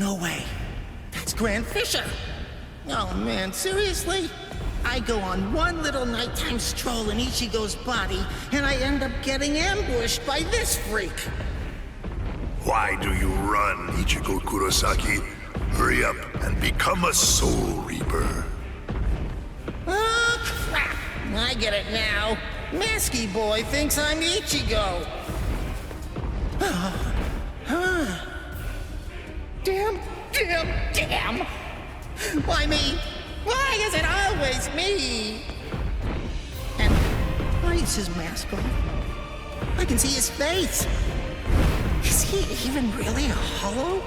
No way. That's Grand Fisher. Oh man, seriously? I go on one little nighttime stroll in Ichigo's body, and I end up getting ambushed by this freak. Why do you run, Ichigo Kurosaki? Hurry up and become a Soul Reaper. Oh, crap. I get it now. Masky Boy thinks I'm Ichigo. Damn. Why me? Why is it always me? And why is his mask off? I can see his face. Is he even really a hollow?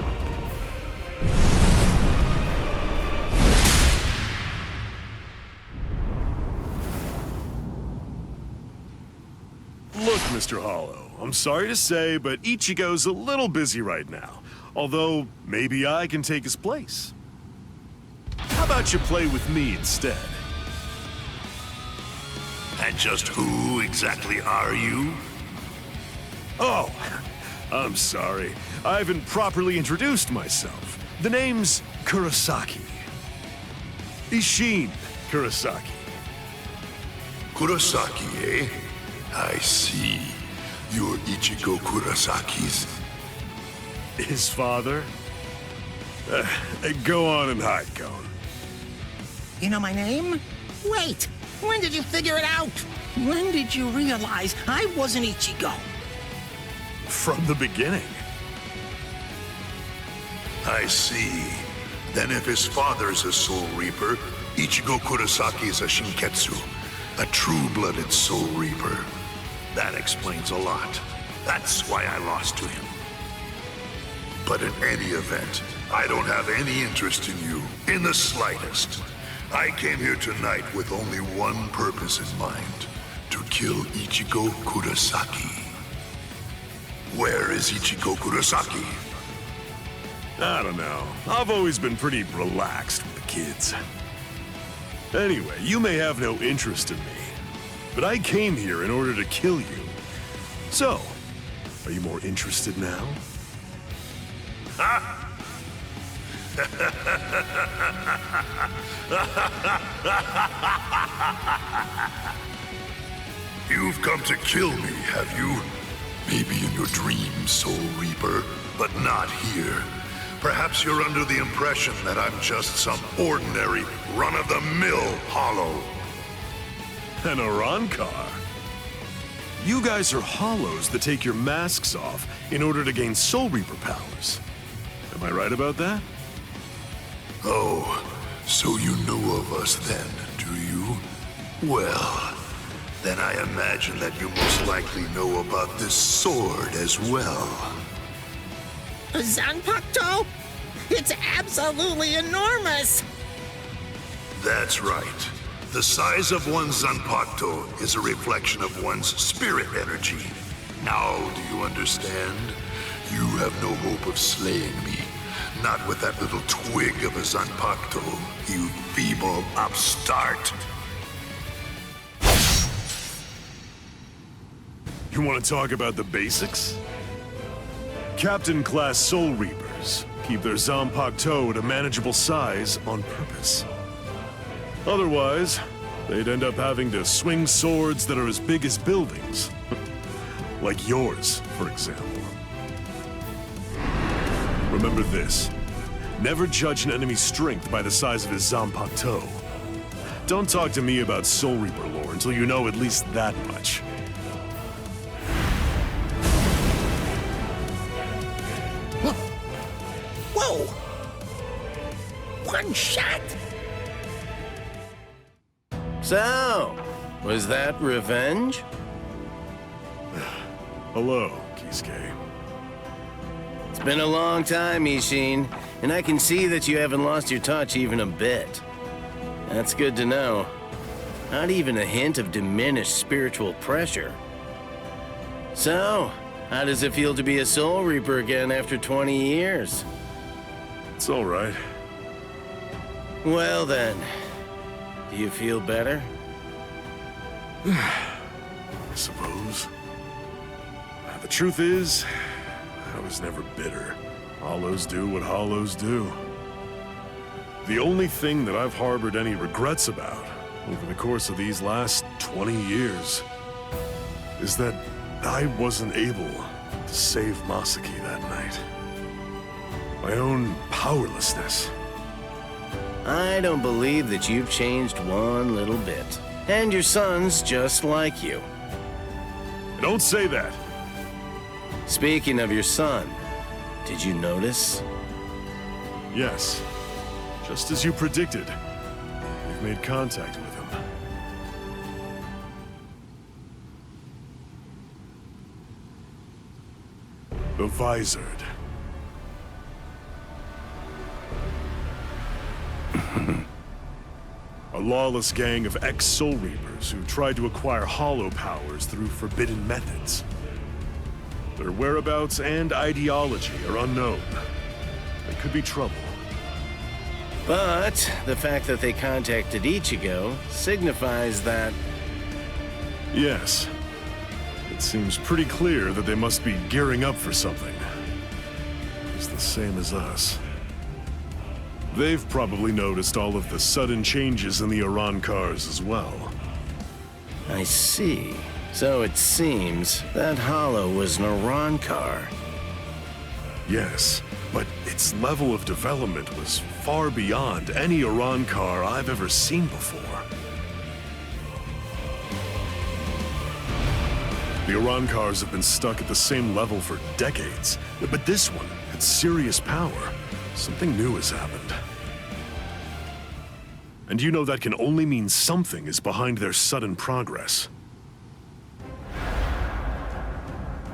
Look, Mr. Hollow, I'm sorry to say, but Ichigo's a little busy right now. Although, maybe I can take his place. How about you play with me instead? And just who exactly are you? Oh, I'm sorry. I haven't properly introduced myself. The name's Kurosaki. Isshin Kurosaki. Kurosaki, eh? I see. You're Ichigo Kurosaki's... His father? Go on and hide, Cone. You know my name? Wait, when did you figure it out? When did you realize I wasn't Ichigo? From the beginning. I see. Then if his father's a Soul Reaper, Ichigo Kurosaki is a Shinketsu, a true-blooded Soul Reaper. That explains a lot. That's why I lost to him. But in any event, I don't have any interest in you, in the slightest. I came here tonight with only one purpose in mind, to kill Ichigo Kurosaki. Where is Ichigo Kurosaki? I don't know. I've always been pretty relaxed with the kids. Anyway, you may have no interest in me, but I came here in order to kill you. So, are you more interested now? You've come to kill me, have you? Maybe in your dreams, Soul Reaper, but not here. Perhaps you're under the impression that I'm just some ordinary, run-of-the-mill hollow. An Arankar? You guys are hollows that take your masks off in order to gain Soul Reaper powers. Am I right about that? Oh, so you know of us then, do you? Well, then I imagine that you most likely know about this sword as well. A Zanpakuto? It's absolutely enormous! That's right. The size of one's Zanpakuto is a reflection of one's spirit energy. Now do you understand? You have no hope of slaying me. Not with that little twig of a Zanpakuto, you feeble upstart. You want to talk about the basics? Captain-class Soul Reapers keep their Zanpakuto at a manageable size on purpose. Otherwise, they'd end up having to swing swords that are as big as buildings. Like yours, for example. Remember this. Never judge an enemy's strength by the size of his Zanpakuto. Don't talk to me about Soul Reaper lore until you know at least that much. Whoa! One shot? So, was that revenge? Hello, Kisuke. It's been a long time, Isshin, and I can see that you haven't lost your touch even a bit. That's good to know. Not even a hint of diminished spiritual pressure. So, how does it feel to be a Soul Reaper again after 20 years? It's all right. Well then, do you feel better? I suppose. The truth is, I was never bitter. Hollows do what hollows do. The only thing that I've harbored any regrets about over the course of these last 20 years is that I wasn't able to save Masaki that night. My own powerlessness. I don't believe that you've changed one little bit. And your son's just like you. Don't say that. Speaking of your son, did you notice? Yes. Just as you predicted. You've made contact with him. The Visored. A lawless gang of ex-Soul Reapers who tried to acquire hollow powers through forbidden methods. Their whereabouts and ideology are unknown. They could be trouble. But the fact that they contacted Ichigo signifies that... Yes. It seems pretty clear that they must be gearing up for something. It's the same as us. They've probably noticed all of the sudden changes in the Iran cars as well. I see. So it seems that Hollow was an Iran car. Yes, but its level of development was far beyond any Iran car I've ever seen before. The Iran cars have been stuck at the same level for decades, but this one had serious power. Something new has happened. And you know that can only mean something is behind their sudden progress.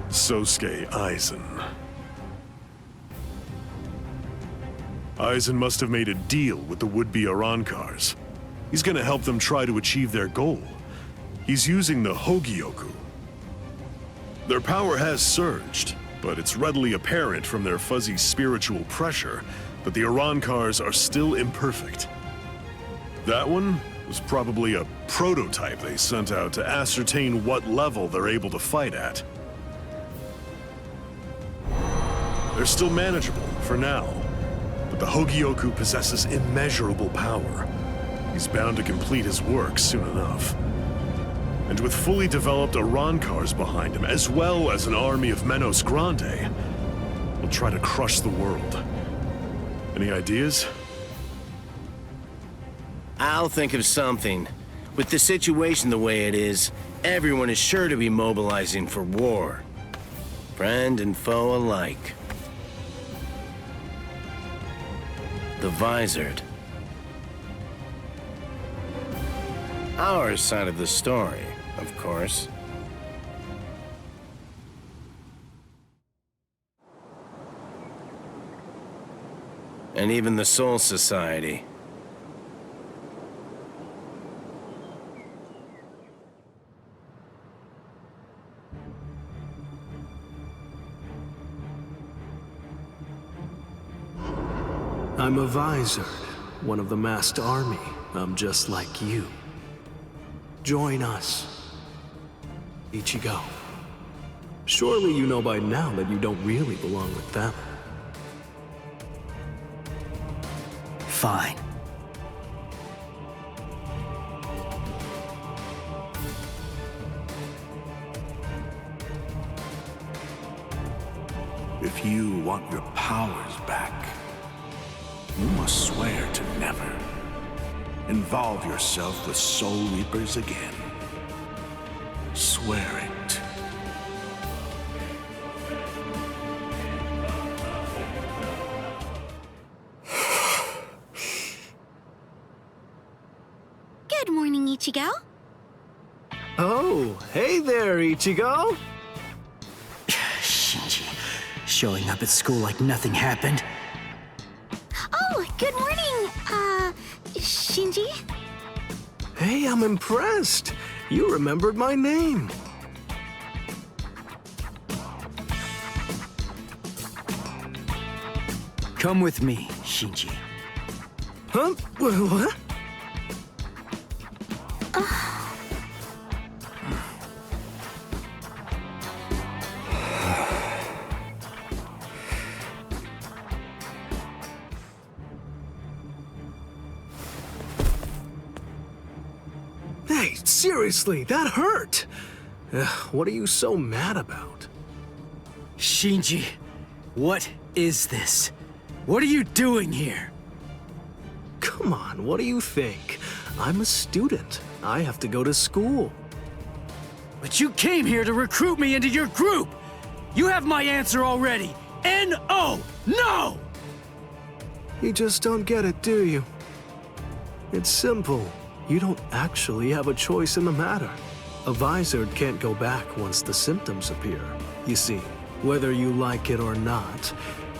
Sosuke Aizen. Aizen must have made a deal with the would-be Iran cars. He's gonna help them try to achieve their goal. He's using the Hogyoku. Their power has surged, but it's readily apparent from their fuzzy spiritual pressure that the Iran cars are still imperfect. That one was probably a prototype they sent out to ascertain what level they're able to fight at. They're still manageable for now, but the Hogyoku possesses immeasurable power. He's bound to complete his work soon enough. And with fully developed Iran cars behind him, as well as an army of Menos Grande, he'll try to crush the world. Any ideas? I'll think of something. With the situation the way it is, everyone is sure to be mobilizing for war. Friend and foe alike. The Visored. Our side of the story, of course. And even the Soul Society. I'm a Visored, one of the masked army. I'm just like you. Join us. Ichigo. Surely you know by now that you don't really belong with them. Fine. If you want your powers back, you must swear to never involve yourself with Soul Reapers again. Swear it. Good morning, Ichigo. Oh, hey there, Ichigo! Shinji, showing up at school like nothing happened. Oh, good morning, Shinji. Hey, I'm impressed. You remembered my name. Come with me, Shinji. Huh? What? Hey, seriously, that hurt! What are you so mad about? Shinji, what is this? What are you doing here? Come on, what do you think? I'm a student. I have to go to school. But you came here to recruit me into your group! You have my answer already! N-O! No! You just don't get it, do you? It's simple. You don't actually have a choice in the matter. A Vizard can't go back once the symptoms appear. You see, whether you like it or not,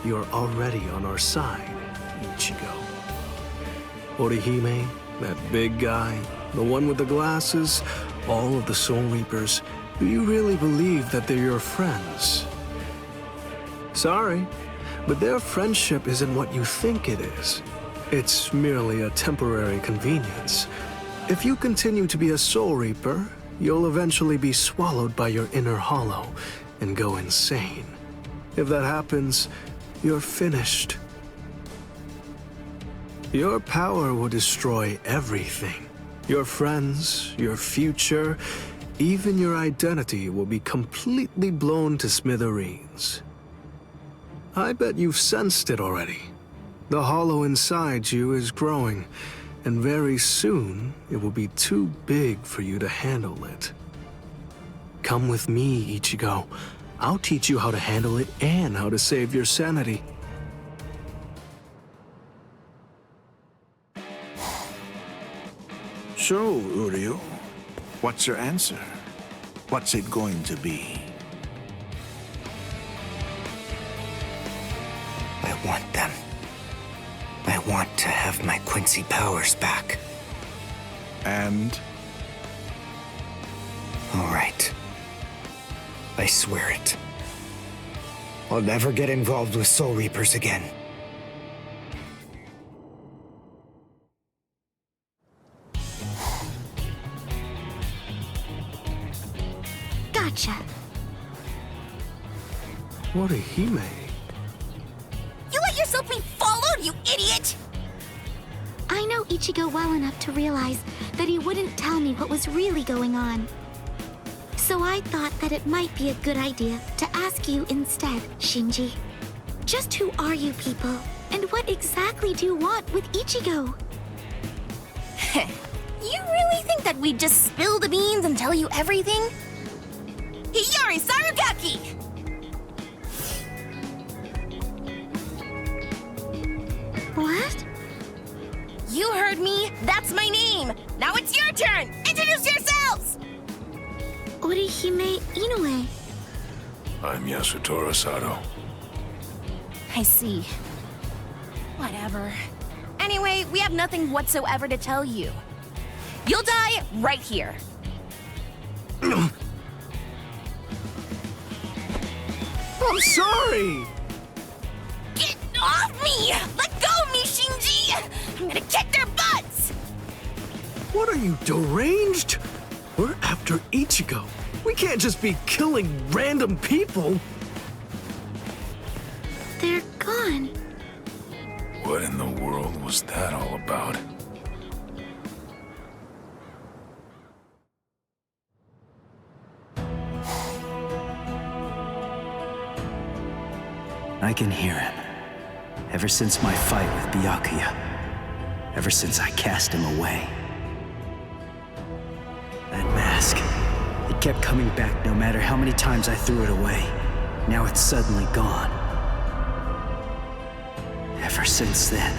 you're already on our side, Ichigo. Orihime, that big guy, the one with the glasses, all of the Soul Reapers, do you really believe that they're your friends? Sorry, but their friendship isn't what you think it is. It's merely a temporary convenience. If you continue to be a Soul Reaper, you'll eventually be swallowed by your inner hollow and go insane. If that happens, you're finished. Your power will destroy everything. Your friends, your future, even your identity will be completely blown to smithereens. I bet you've sensed it already. The hollow inside you is growing, and very soon it will be too big for you to handle it. Come with me, Ichigo. I'll teach you how to handle it and how to save your sanity. So, Uryu, what's your answer? What's it going to be? I want them. I want to have my Quincy powers back. And? All right. I swear it. I'll never get involved with Soul Reapers again. Gotcha. Orihime. You let yourself be followed, you idiot! I know Ichigo well enough to realize that he wouldn't tell me what was really going on. So I thought that it might be a good idea to ask you instead, Shinji. Just who are you people, and what exactly do you want with Ichigo? You really think that we'd just spill the beans and tell you everything? Hiyori Sarugaki! What? You heard me. That's my name. Now it's your turn. Introduce yourselves! Orihime Inoue. I'm Yasutoro Sato. I see. Whatever. Anyway, we have nothing whatsoever to tell you. You'll die right here. I'm sorry! Get off me! Let go of me, Shinji! I'm gonna kick their butts! What are you, deranged? We're after Ichigo. We can't just be killing random people. They're gone. What in the world was that all about? I can hear him. Ever since my fight with Byakuya. Ever since I cast him away. That mask. It kept coming back no matter how many times I threw it away. Now it's suddenly gone. Ever since then,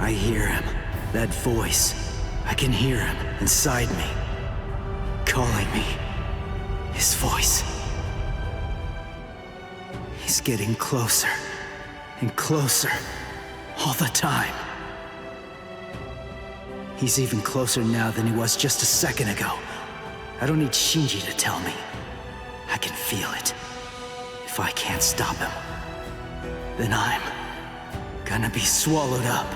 I hear him. That voice. I can hear him inside me. Calling me. His voice. He's getting closer and closer all the time. He's even closer now than he was just a second ago. I don't need Shinji to tell me. I can feel it. If I can't stop him, then I'm gonna be swallowed up.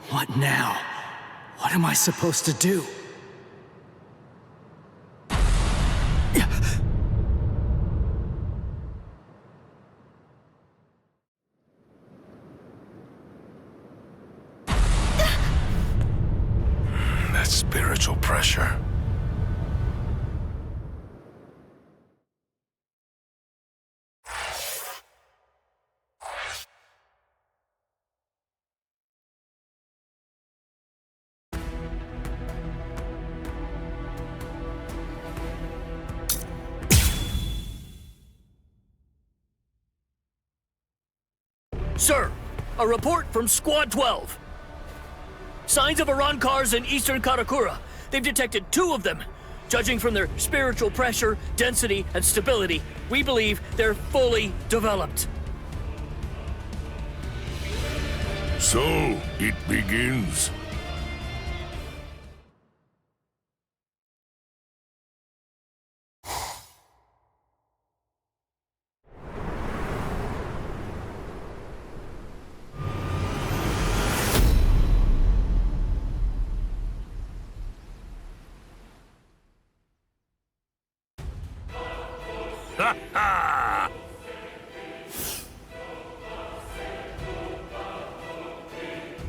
What now? What am I supposed to do? spiritual pressure. Sir, a report from Squad 12. Signs of Arankars in eastern Karakura. They've detected 2 of them. Judging from their spiritual pressure, density, and stability, we believe they're fully developed. So, it begins.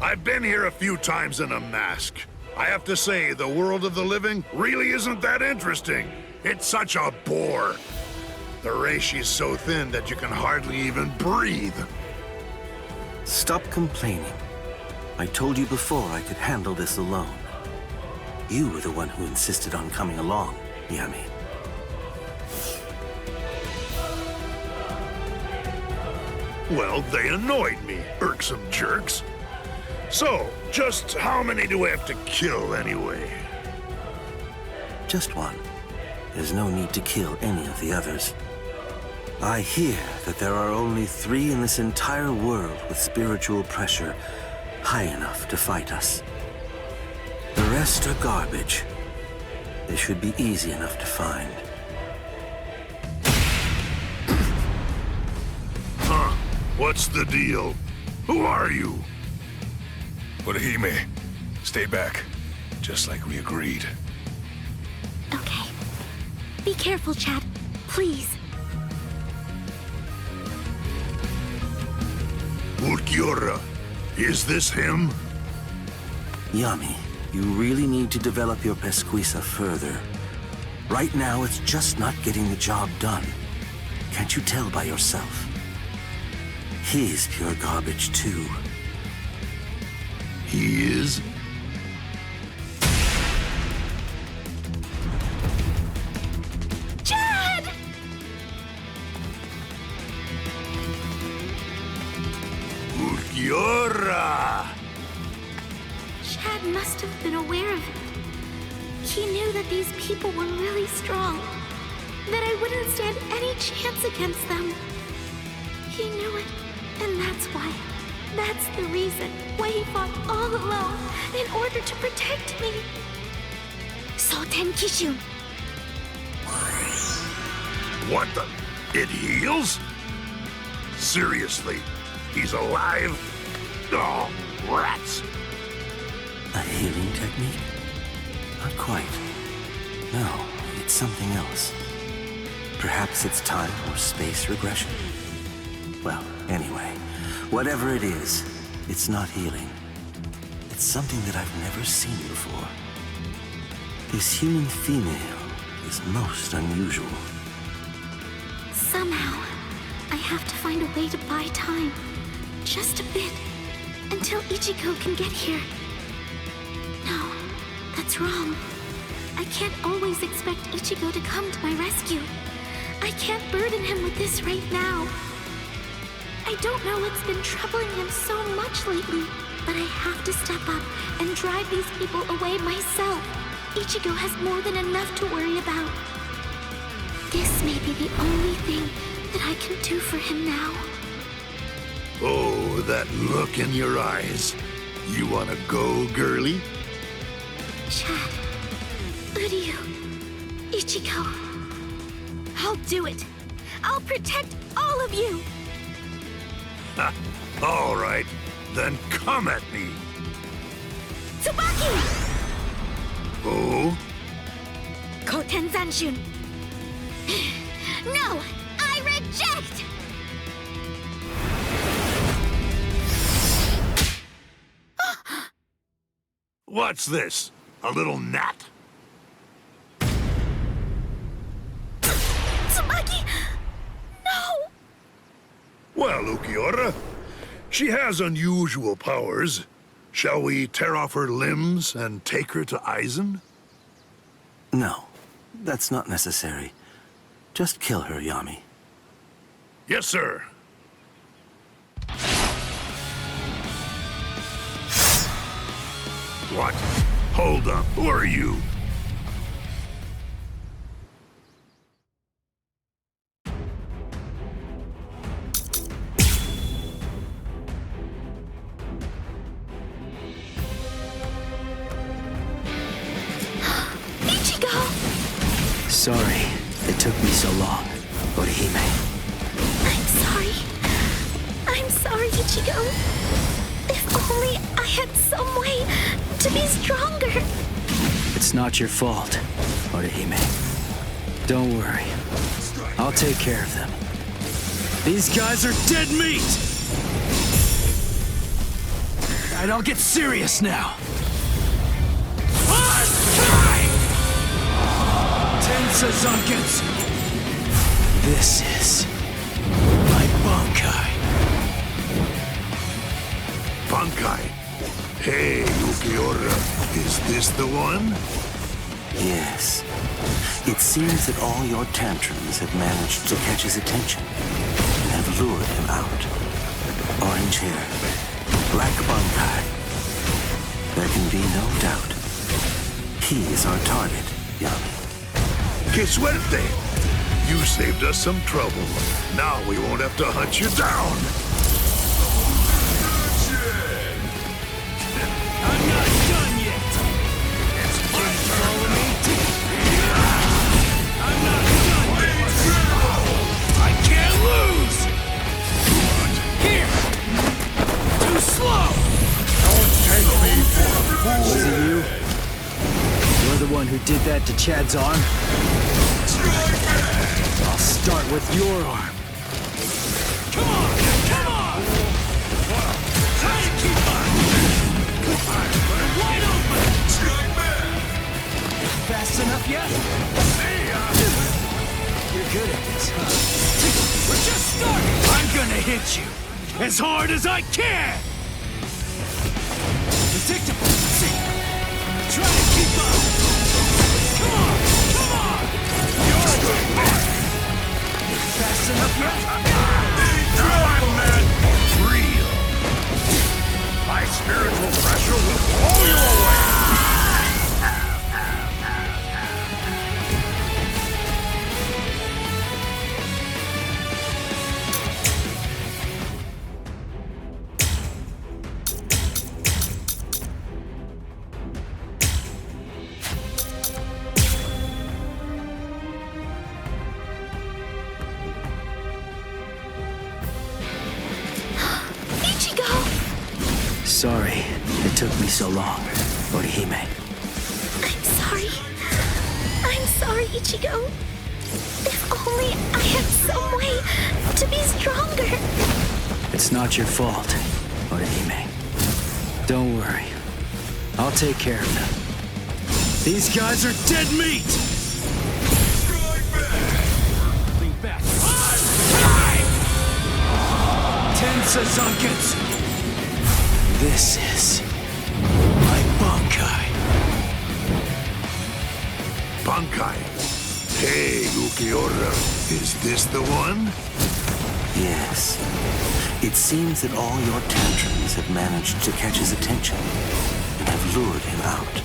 I've been here a few times in a mask. I have to say, the world of the living really isn't that interesting. It's such a bore. The reishi's so thin that you can hardly even breathe. Stop complaining. I told you before I could handle this alone. You were the one who insisted on coming along, Yami. Well, they annoyed me, irksome jerks. So, just how many do I have to kill anyway? Just one. There's no need to kill any of the others. I hear that there are only 3 in this entire world with spiritual pressure high enough to fight us. The rest are garbage. They should be easy enough to find. Huh? What's the deal? Who are you? Urahime, stay back, just like we agreed. Okay. Be careful, Chad. Please. Ulquiorra, is this him? Yami, you really need to develop your pesquisa further. Right now, it's just not getting the job done. Can't you tell by yourself? He's pure garbage, too. He is? Chad! Ulquiorra! Chad must have been aware of it. He knew that these people were really strong. That I wouldn't stand any chance against them. He knew it, and that's why. That's the reason why he fought all alone in order to protect me. Soten Kishun. What the? It heals? Seriously? He's alive? Oh, rats! A healing technique? Not quite. No, it's something else. Perhaps it's time or space regression? Well, anyway, whatever it is, it's not healing. It's something that I've never seen before. This human female is most unusual. Somehow, I have to find a way to buy time. Just a bit. Until Ichigo can get here. No, that's wrong. I can't always expect Ichigo to come to my rescue. I can't burden him with this right now. I don't know what's been troubling him so much lately, but I have to step up and drive these people away myself. Ichigo has more than enough to worry about. This may be the only thing that I can do for him now. Oh, that look in your eyes. You wanna go, girlie? Chad, Uryu, Ichigo. I'll do it. I'll protect all of you. Ha! All right, then come at me. Tsubaki! Oh? Koten Zanshun. No! I reject! What's this? A little gnat? Tsubaki! No! Well, Ukiura, she has unusual powers. Shall we tear off her limbs and take her to Aizen? No, that's not necessary. Just kill her, Yami. Yes, sir. What? Hold up. Who are you? Ichigo! Sorry, it took me so long, Orihime. I'm sorry. I'm sorry, Ichigo. If only I had some way to be stronger. It's not your fault, Orihime. Don't worry. I'll take care of them. These guys are dead meat! Alright, I'll get serious now. Tensa Zangetsu! This is my Bankai. Bankai. Hey, Ukiura. Is this the one? Yes. It seems that all your tantrums have managed to catch his attention and have lured him out. Orange hair, black Bankai. There can be no doubt. He is our target, Yami. Que suerte! You saved us some trouble. Now we won't have to hunt you down. I'm not done yet! It's fun, follow me! I'm not done yet! I can't lose! Here! Too slow! Don't take me for a fool! Was it you? You're the one who did that to Chad's arm? I'll start with your arm. Come on! Come on! Try to keep on! Wide open! Fast enough yet? You're good at this, huh? We're just starting! I'm gonna hit you as hard as I can! Predictable! Try to keep up! Come on! Come on! You're good, man! Fast enough yet? I'm man! Real! My spiritual pressure will blow you away! Sorry, it took me so long, Orihime. I'm sorry. I'm sorry, Ichigo. If only I had some way to be stronger. It's not your fault, Orihime. Don't worry. I'll take care of them. These guys are dead meat! Lean back. Tensa Zangetsu! This is my Bankai. Bankai. Hey, Ukiura. Is this the one? Yes. It seems that all your tantrums have managed to catch his attention and have lured him out.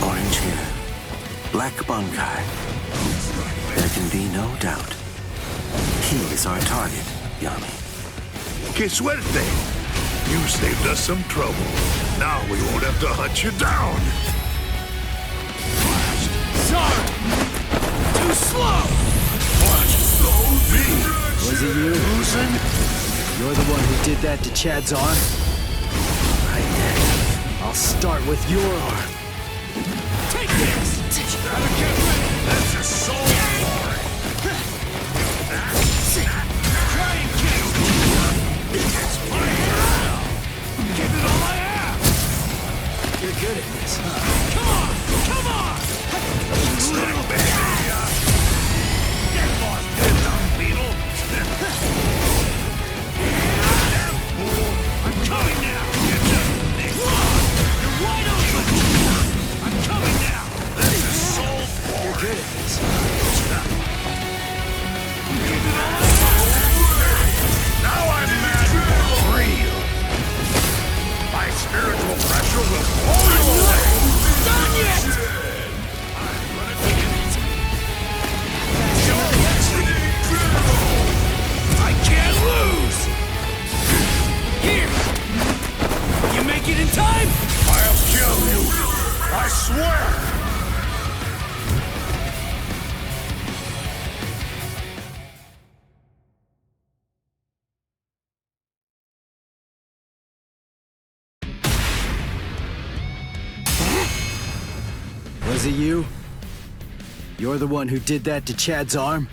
Orange hair, black Bankai. There can be no doubt. He is our target, Yami. Que suerte! You saved us some trouble. Now we won't have to hunt you down. Sorry! Too slow! Was it you? You're the one who did that to Chad's arm? Right then. I'll start with your arm. Take this! Gotta get ready! That's your soul for it! Try and kill me! It's my hero! Give it all I have! You're good at this, huh? Come on! swear! Was it you? You're the one who did that to Chad's arm?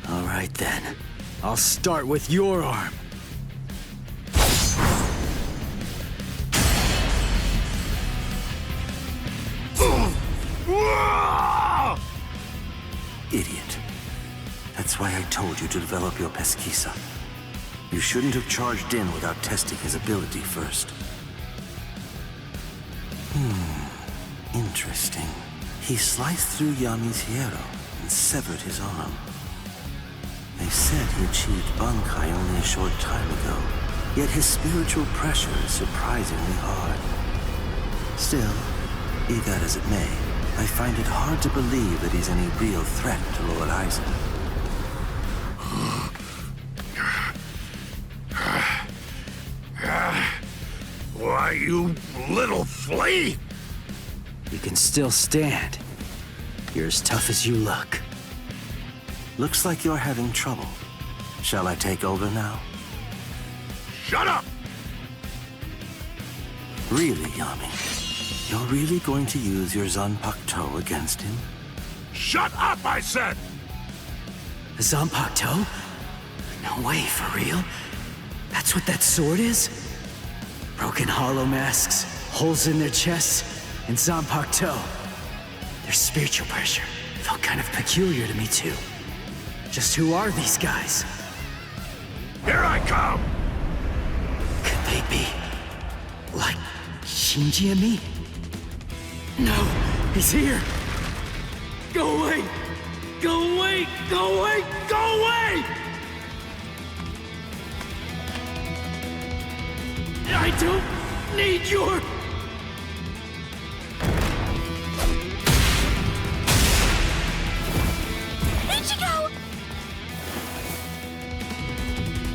All right then. I'll start with your arm. Idiot. That's why I told you to develop your pesquisa. You shouldn't have charged in without testing his ability first. Interesting. He sliced through Yami's hierro and severed his arm. They said he achieved Bankai only a short time ago, yet his spiritual pressure is surprisingly hard. Still, be that as it may, I find it hard to believe that he's any real threat to Lord Eisen. Why, you little flea! You can still stand. You're as tough as you look. Looks like you're having trouble. Shall I take over now? Shut up! Really, Yami? You're really going to use your Zanpakuto against him? Shut up, I said! Zanpakuto? No way, for real? That's what that sword is? Broken hollow masks, holes in their chests, and Zanpakuto. Their spiritual pressure felt kind of peculiar to me too. Just who are these guys? Here I come! Could they be like Shinji and me? No, he's here! Go away! Go away! Go away! Go away! I don't need your... Ichigo!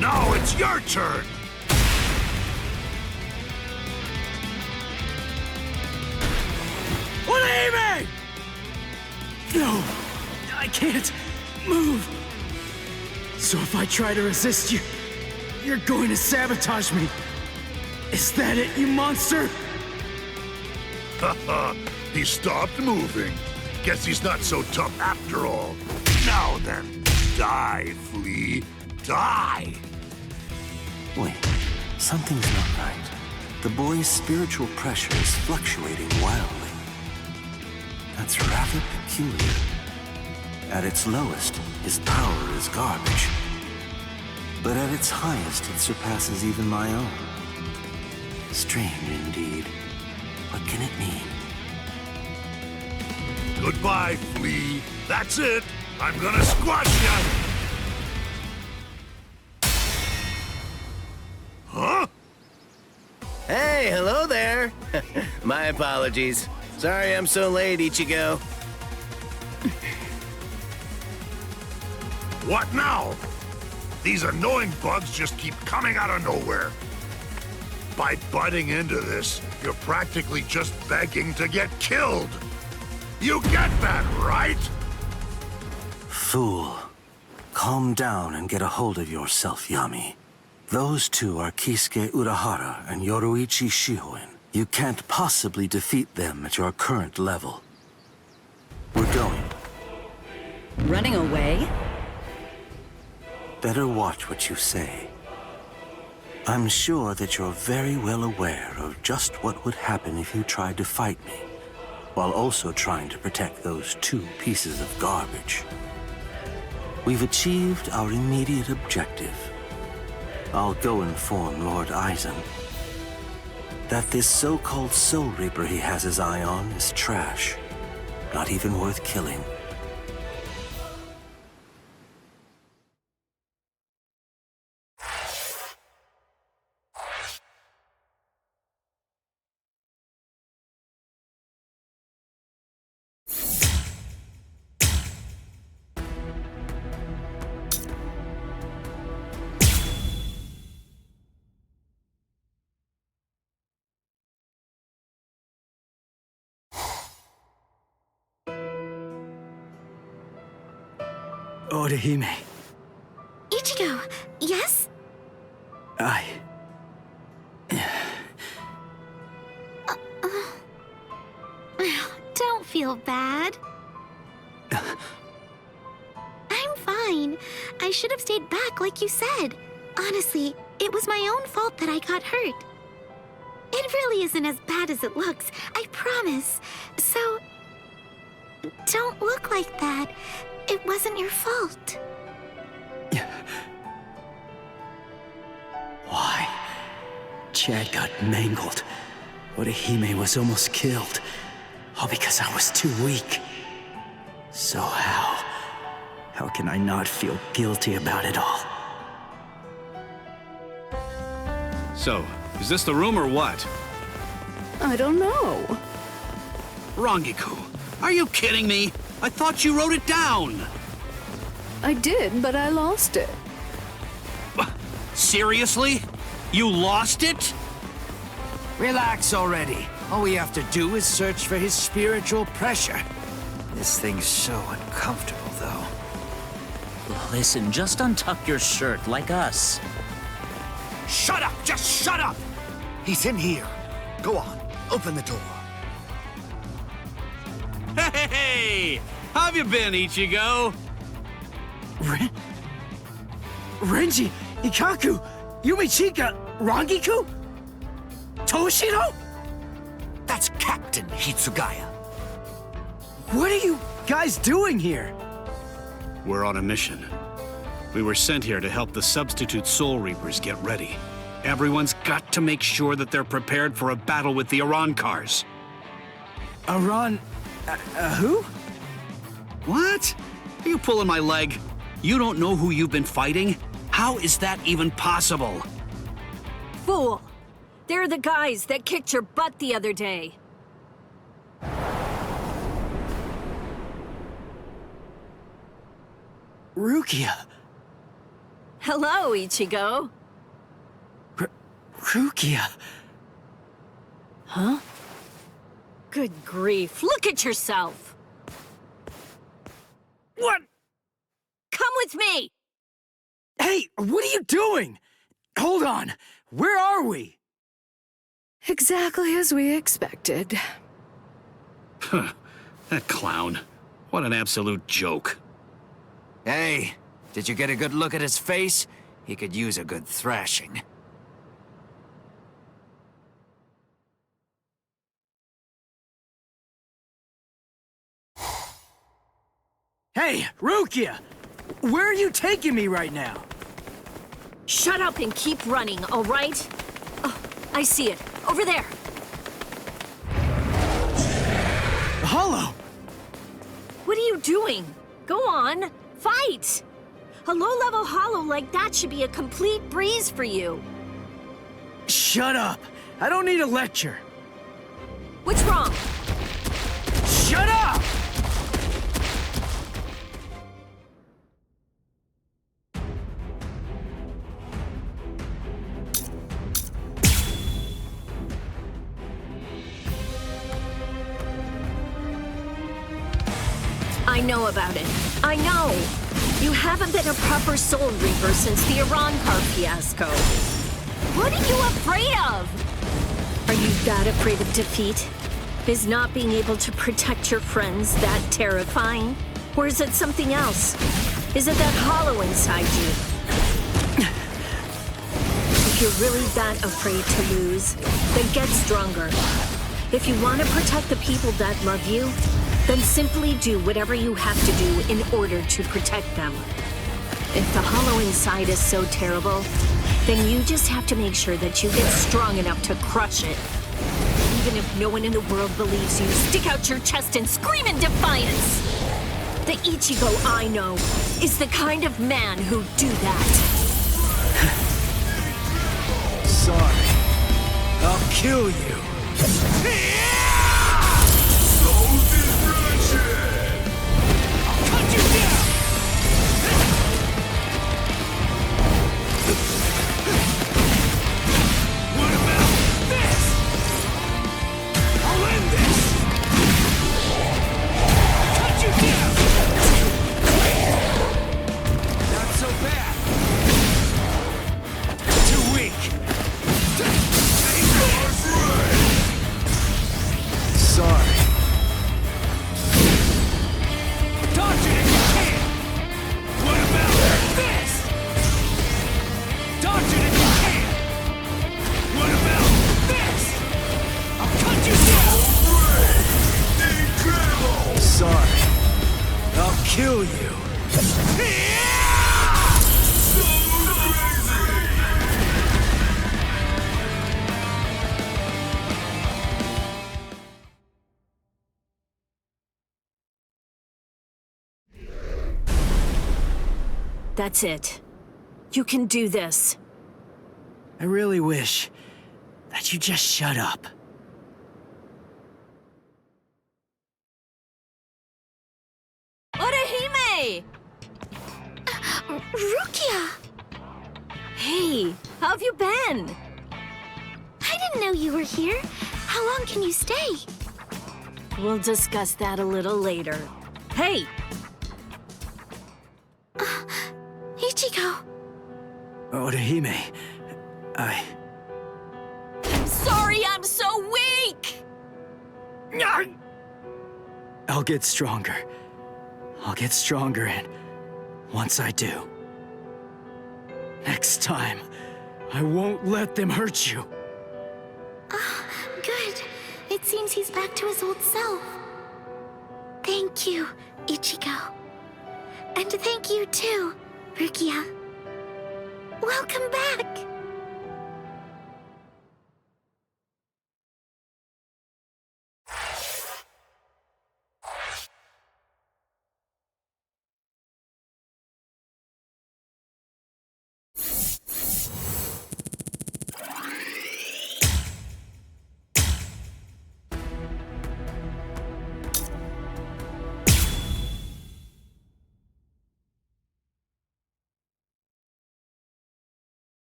Now it's your turn! What are you aiming? No, I can't move. So if I try to resist you, you're going to sabotage me. Is that it, you monster? Haha, he stopped moving. Guess he's not so tough after all. Now then, die, flea, die! Wait, something's not right. The boy's spiritual pressure is fluctuating wildly. That's rather peculiar. At its lowest, his power is garbage. But at its highest, it surpasses even my own. Strange indeed. What can it mean? Goodbye, flea. That's it. I'm gonna squash ya! Huh? Hey, hello there. My apologies. Sorry I'm so late, Ichigo. What now? These annoying bugs just keep coming out of nowhere. By butting into this, you're practically just begging to get killed. You get that, right? Fool. Calm down and get a hold of yourself, Yami. Those two are Kisuke Urahara and Yoruichi Shihoin. You can't possibly defeat them at your current level. We're going. Running away? Better watch what you say. I'm sure that you're very well aware of just what would happen if you tried to fight me, while also trying to protect those two pieces of garbage. We've achieved our immediate objective. I'll go inform Lord Eisen that this so-called Soul Reaper he has his eye on is trash, not even worth killing. Orihime, Ichigo, yes? Don't feel bad. I'm fine. I should have stayed back like you said. Honestly, it was my own fault that I got hurt. It really isn't as bad as it looks, I promise. So, don't look like that. It wasn't your fault. Why? Chad got mangled. Orihime was almost killed. All because I was too weak. So how can I not feel guilty about it all? So, is this the room or what? I don't know. Rangiku, are you kidding me? I thought you wrote it down! I did, but I lost it. Seriously? You lost it? Relax already. All we have to do is search for his spiritual pressure. This thing's so uncomfortable, though. Listen, just untuck your shirt like us. Shut up! Just shut up! He's in here. Go on, open the door. Hey! How have you been, Ichigo? Renji, Ikaku, Yumichika, Rangiku? Toshiro? That's Captain Hitsugaya. What are you guys doing here? We're on a mission. We were sent here to help the substitute Soul Reapers get ready. Everyone's got to make sure that they're prepared for a battle with the Arancars. Who? What? Are you pulling my leg? You don't know who you've been fighting? How is that even possible? Fool! They're the guys that kicked your butt the other day. Rukia. Hello, Ichigo. Rukia. Huh? Good grief, look at yourself! What? Come with me! Hey, what are you doing? Hold on, where are we? Exactly as we expected. Huh, that clown. What an absolute joke. Hey, did you get a good look at his face? He could use a good thrashing. Hey, Rukia! Where are you taking me right now? Shut up and keep running, all right? Oh, I see it. Over there. Hollow! What are you doing? Go on, fight! A low-level hollow like that should be a complete breeze for you. Shut up! I don't need a lecture. What's wrong? Shut up! I know about it. I know! You haven't been a proper Soul Reaper since the Arankar fiasco. What are you afraid of? Are you that afraid of defeat? Is not being able to protect your friends that terrifying? Or is it something else? Is it that hollow inside you? If you're really that afraid to lose, then get stronger. If you want to protect the people that love you, then simply do whatever you have to do in order to protect them. If the hollow inside is so terrible, then you just have to make sure that you get strong enough to crush it. Even if no one in the world believes you, stick out your chest and scream in defiance! The Ichigo I know is the kind of man who'd do that. Sorry. I'll kill you. That's it. You can do this. I really wish that you just shut up. Orihime! Rukia! Hey, how have you been? I didn't know you were here. How long can you stay? We'll discuss that a little later. Hey! Ichigo. Orihime, I'm sorry I'm so weak! I'll get stronger. I'll get stronger, and once I do, next time, I won't let them hurt you. Good. It seems he's back to his old self. Thank you, Ichigo. And thank you too, Rukia. Welcome back!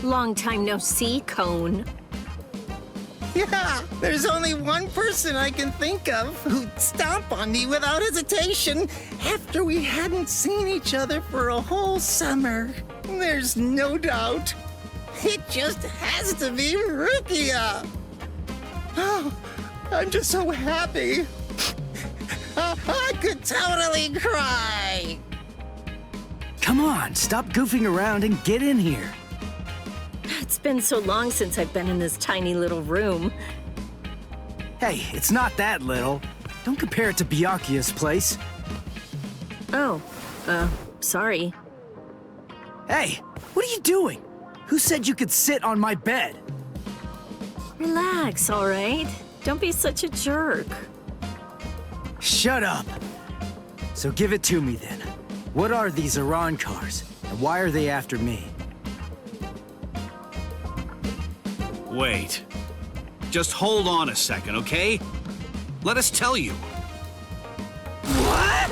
Long time no see, Cone. Yeah, there's only one person I can think of who'd stomp on me without hesitation after we hadn't seen each other for a whole summer. There's no doubt. It just has to be Rukia. Oh, I'm just so happy. I could totally cry. Come on, stop goofing around and get in here. It's been so long since I've been in this tiny little room. Hey, it's not that little. Don't compare it to Byakuya's place. Oh, sorry. Hey, what are you doing? Who said you could sit on my bed? Relax, all right? Don't be such a jerk. Shut up. So give it to me then. What are these Iran cars, and why are they after me? Wait. Just hold on a second, okay? Let us tell you. What?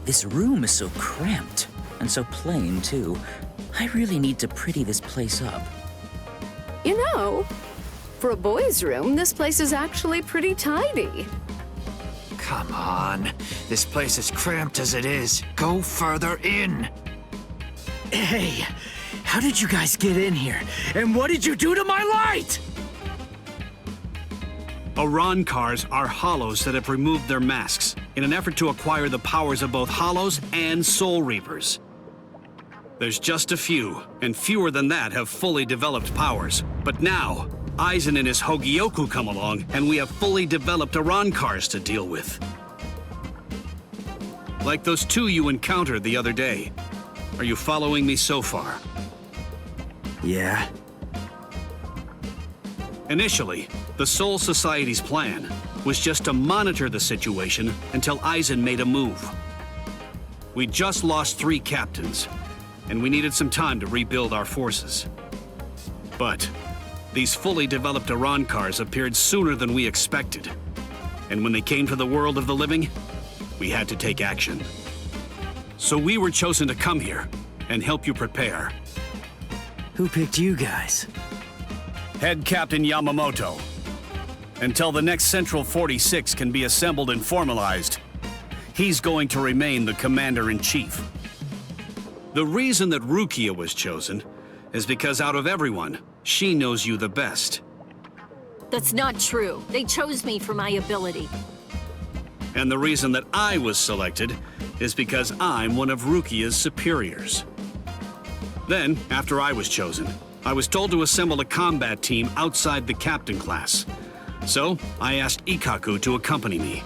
This room is so cramped, and so plain, too. I really need to pretty this place up. You know, for a boys' room, this place is actually pretty tidy. Come on. This place is cramped as it is. Go further in. Hey, how did you guys get in here? And what did you do to my light? Iran cars are hollows that have removed their masks in an effort to acquire the powers of both hollows and soul reapers. There's just a few, and fewer than that have fully developed powers. But now, Aizen and his Hogyoku come along, and we have fully developed Iran cars to deal with. Like those two you encountered the other day. Are you following me so far? Yeah. Initially, the Soul Society's plan was just to monitor the situation until Aizen made a move. We just lost 3 captains, and we needed some time to rebuild our forces. But these fully developed Iran cars appeared sooner than we expected. And when they came to the world of the living, we had to take action. So we were chosen to come here and help you prepare. Who picked you guys? Head Captain Yamamoto. Until the next Central 46 can be assembled and formalized, he's going to remain the Commander-in-Chief. The reason that Rukia was chosen is because out of everyone, she knows you the best. That's not true. They chose me for my ability. And the reason that I was selected is because I'm one of Rukia's superiors. Then, after I was chosen, I was told to assemble a combat team outside the captain class, So, I asked Ikkaku to accompany me.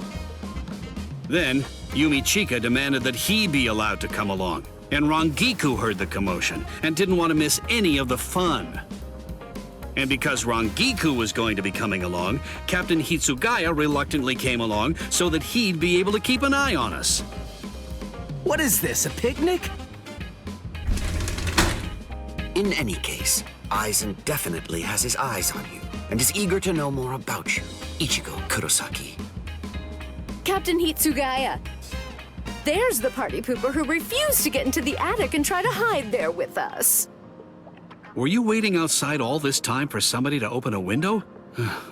Then, Yumi Chika demanded that he be allowed to come along, and Rangiku heard the commotion and didn't want to miss any of the fun. And because Rangiku was going to be coming along, Captain Hitsugaya reluctantly came along so that he'd be able to keep an eye on us. What is this, a picnic? In any case, Aizen definitely has his eyes on you and is eager to know more about you, Ichigo Kurosaki. Captain Hitsugaya. There's the party pooper who refused to get into the attic and try to hide there with us. Were you waiting outside all this time for somebody to open a window?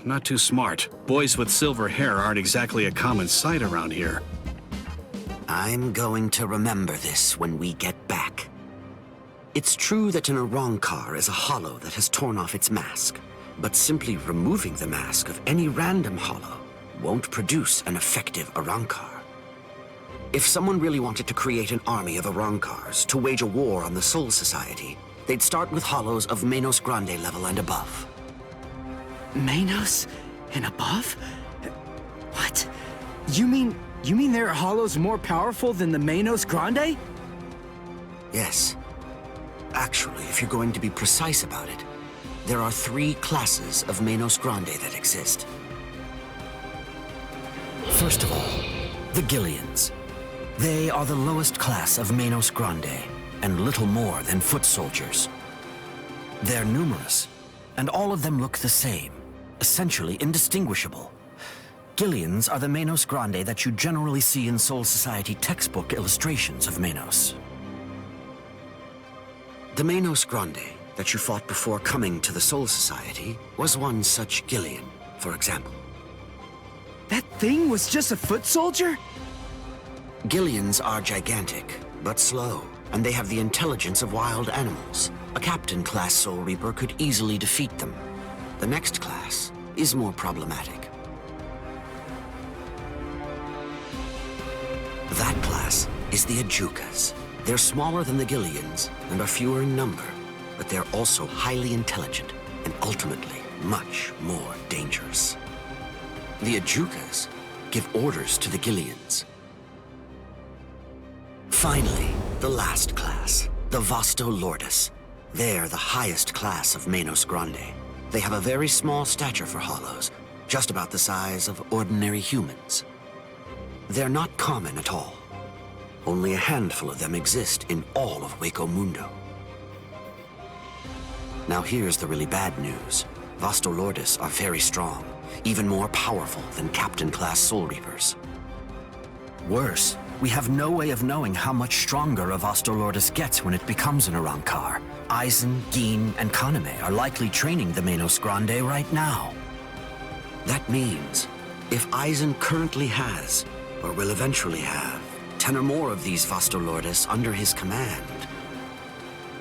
Not too smart. Boys with silver hair aren't exactly a common sight around here. I'm going to remember this when we get back. It's true that an Arrancar is a hollow that has torn off its mask, but simply removing the mask of any random hollow won't produce an effective Arrancar. If someone really wanted to create an army of Arrancars to wage a war on the Soul Society, they'd start with hollows of Manos Grande level and above. Manos and above? What? You mean there are hollows more powerful than the Manos Grande? Yes. Actually, if you're going to be precise about it, there are 3 classes of Manos Grande that exist. First of all, the Gillians. They are the lowest class of Manos Grande, and little more than foot soldiers. They're numerous, and all of them look the same, essentially indistinguishable. Gillians are the Manos Grande that you generally see in Soul Society textbook illustrations of Manos. The Manos Grande that you fought before coming to the Soul Society was one such Gillian, for example. That thing was just a foot soldier? Gillians are gigantic, but slow, and they have the intelligence of wild animals. A captain-class Soul Reaper could easily defeat them. The next class is more problematic. That class is the Ajukas. They're smaller than the Gillians and are fewer in number, but they're also highly intelligent and ultimately much more dangerous. The Ajukas give orders to the Gillians. Finally, the last class, the Vasto Lordis. They're the highest class of Manos Grande. They have a very small stature for hollows, just about the size of ordinary humans. They're not common at all. Only a handful of them exist in all of Hueco Mundo. Now here's the really bad news. Vasto Lordis are very strong, even more powerful than Captain-class Soul Reapers. Worse, we have no way of knowing how much stronger a Vasto Lordis gets when it becomes an Arrancar. Aizen, Gin, and Kaname are likely training the Manos Grande right now. That means, if Aizen currently has, or will eventually have, 10 or more of these Vasto Lordis under his command,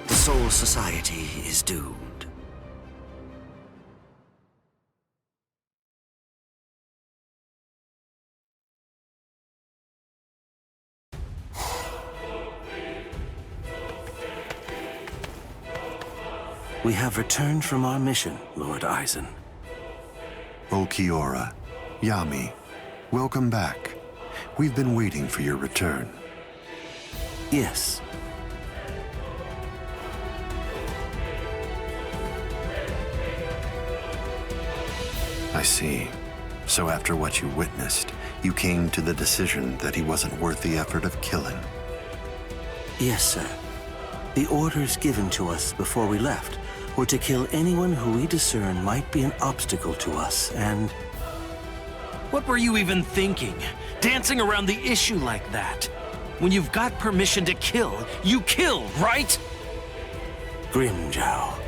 the Soul Society is doomed. We have returned from our mission, Lord Aizen. Ulquiorra, Yami, welcome back. We've been waiting for your return. Yes. I see. So after what you witnessed, you came to the decision that he wasn't worth the effort of killing. Yes, sir. The orders given to us before we left were to kill anyone who we discern might be an obstacle to us, and... What were you even thinking? Dancing around the issue like that? When you've got permission to kill, you kill, right? Grimjow.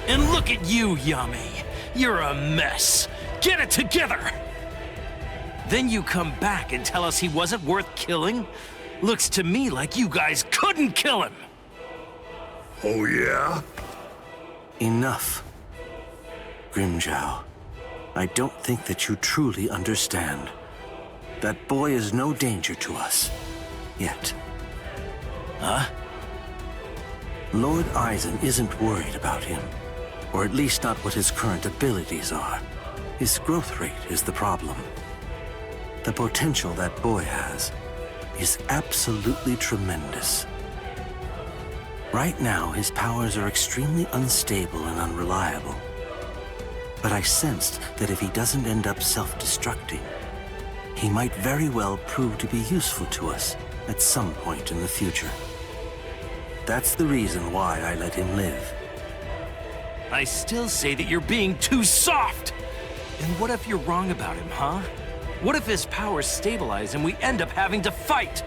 And look at you, Yami. You're a mess. Get it together! Then you come back and tell us he wasn't worth killing? Looks to me like you guys couldn't kill him! Oh, yeah? Enough. Grimjow, I don't think that you truly understand. That boy is no danger to us. Yet. Huh? Lord Aizen isn't worried about him, or at least not what his current abilities are. His growth rate is the problem. The potential that boy has is absolutely tremendous. Right now, his powers are extremely unstable and unreliable. But I sensed that if he doesn't end up self-destructing, he might very well prove to be useful to us at some point in the future. That's the reason why I let him live. I still say that you're being too soft! And what if you're wrong about him, huh? What if his powers stabilize and we end up having to fight?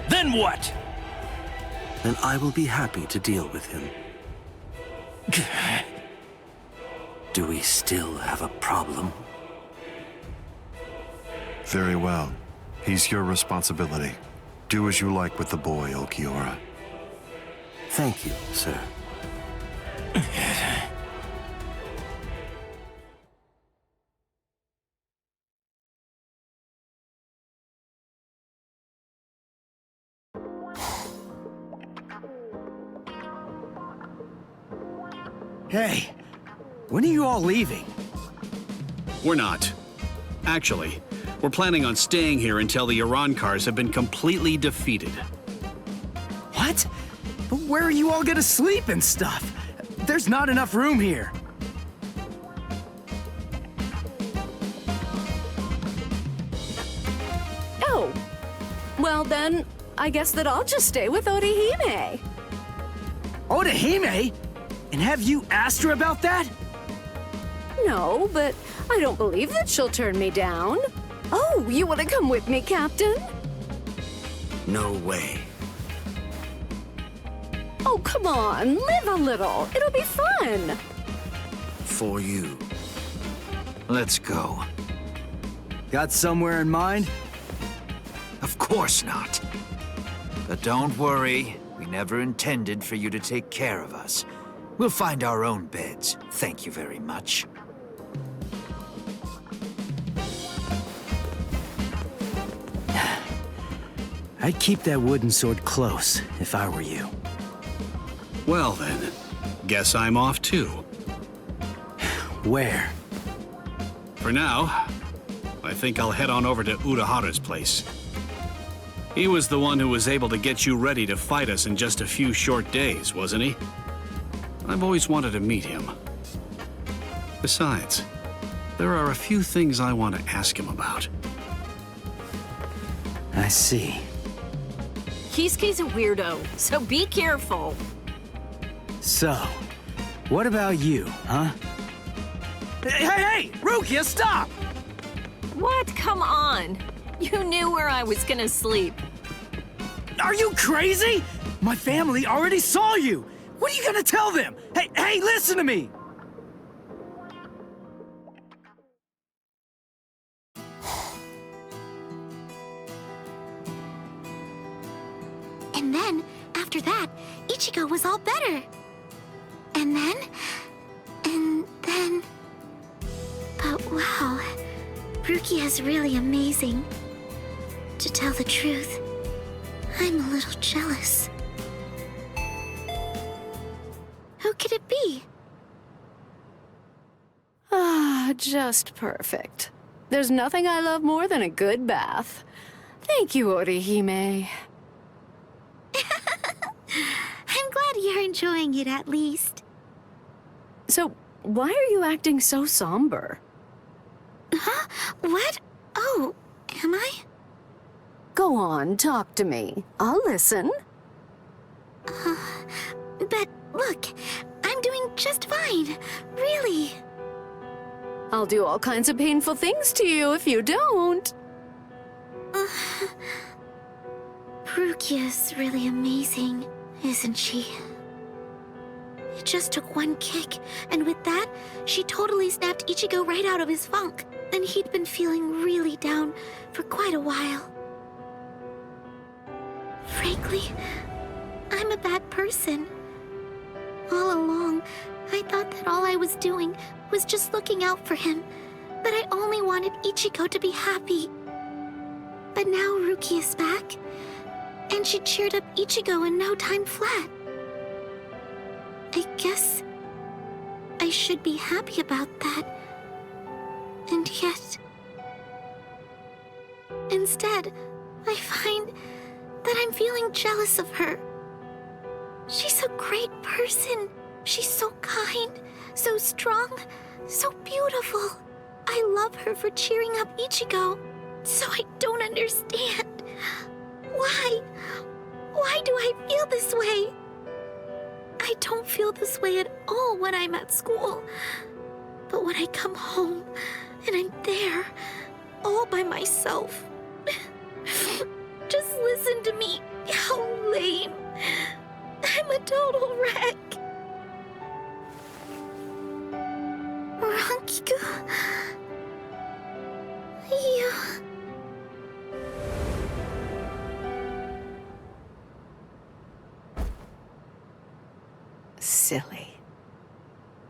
Then what? Then I will be happy to deal with him. Do we still have a problem? Very well. He's your responsibility. Do as you like with the boy, Ulquiorra. Thank you, sir. Hey, when are you all leaving? We're not. Actually, we're planning on staying here until the Urankars have been completely defeated. What? But where are you all gonna sleep and stuff? There's not enough room here. Oh. Well then, I guess that I'll just stay with Orihime. Orihime? And have you asked her about that? No, but I don't believe that she'll turn me down. Oh, you want to come with me, Captain? No way. Oh, come on, live a little. It'll be fun. For you. Let's go. Got somewhere in mind? Of course not. But don't worry, we never intended for you to take care of us. We'll find our own beds. Thank you very much. I'd keep that wooden sword close if I were you. Well then, guess I'm off too. Where? For now, I think I'll head on over to Urahara's place. He was the one who was able to get you ready to fight us in just a few short days, wasn't he? I've always wanted to meet him. Besides, there are a few things I want to ask him about. I see. Kisuke's a weirdo, so be careful. So, what about you, huh? Hey! Rukia, stop! What? Come on. You knew where I was gonna sleep. Are you crazy? My family already saw you. What are you gonna tell them? Hey, listen to me! And then, after that, Ichigo was all better. And then... But wow, Rukia is really amazing. To tell the truth, I'm a little jealous. Who could it be? Ah, just perfect. There's nothing I love more than a good bath. Thank you, Orihime. I'm glad you're enjoying it at least. So, why are you acting so somber? Huh? What? Oh, am I? Go on, talk to me. I'll listen. But look, I'm doing just fine. Really. I'll do all kinds of painful things to you if you don't. Rukia's really amazing, isn't she? It just took one kick, and with that, she totally snapped Ichigo right out of his funk. And he'd been feeling really down for quite a while. Frankly, I'm a bad person. All along, I thought that all I was doing was just looking out for him, that I only wanted Ichigo to be happy. But now Ruki is back, and she cheered up Ichigo in no time flat. I guess I should be happy about that. And yet, instead, I find that I'm feeling jealous of her. She's a great person. She's so kind, so strong, so beautiful. I love her for cheering up Ichigo. So I don't understand. Why? Why do I feel this way? I don't feel this way at all when I'm at school. But when I come home and I'm there, all by myself, just listen to me. How lame. I'm a total wreck. Rankiku. Yeah. Silly.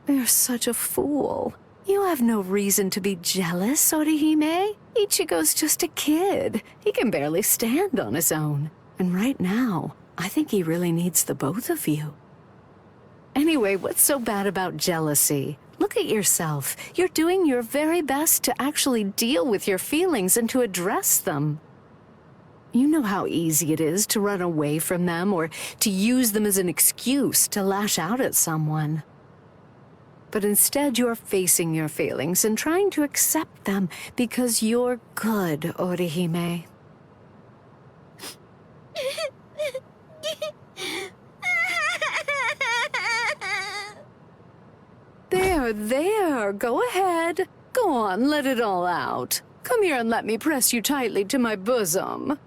You're such a fool. You have no reason to be jealous, Orihime. Ichigo's just a kid. He can barely stand on his own. And right now, I think he really needs the both of you. Anyway, what's so bad about jealousy? Look at yourself. You're doing your very best to actually deal with your feelings and to address them. You know how easy it is to run away from them or to use them as an excuse to lash out at someone. But instead, you're facing your feelings and trying to accept them because you're good, Orihime. There, go ahead. Go on, let it all out. Come here and let me press you tightly to my bosom.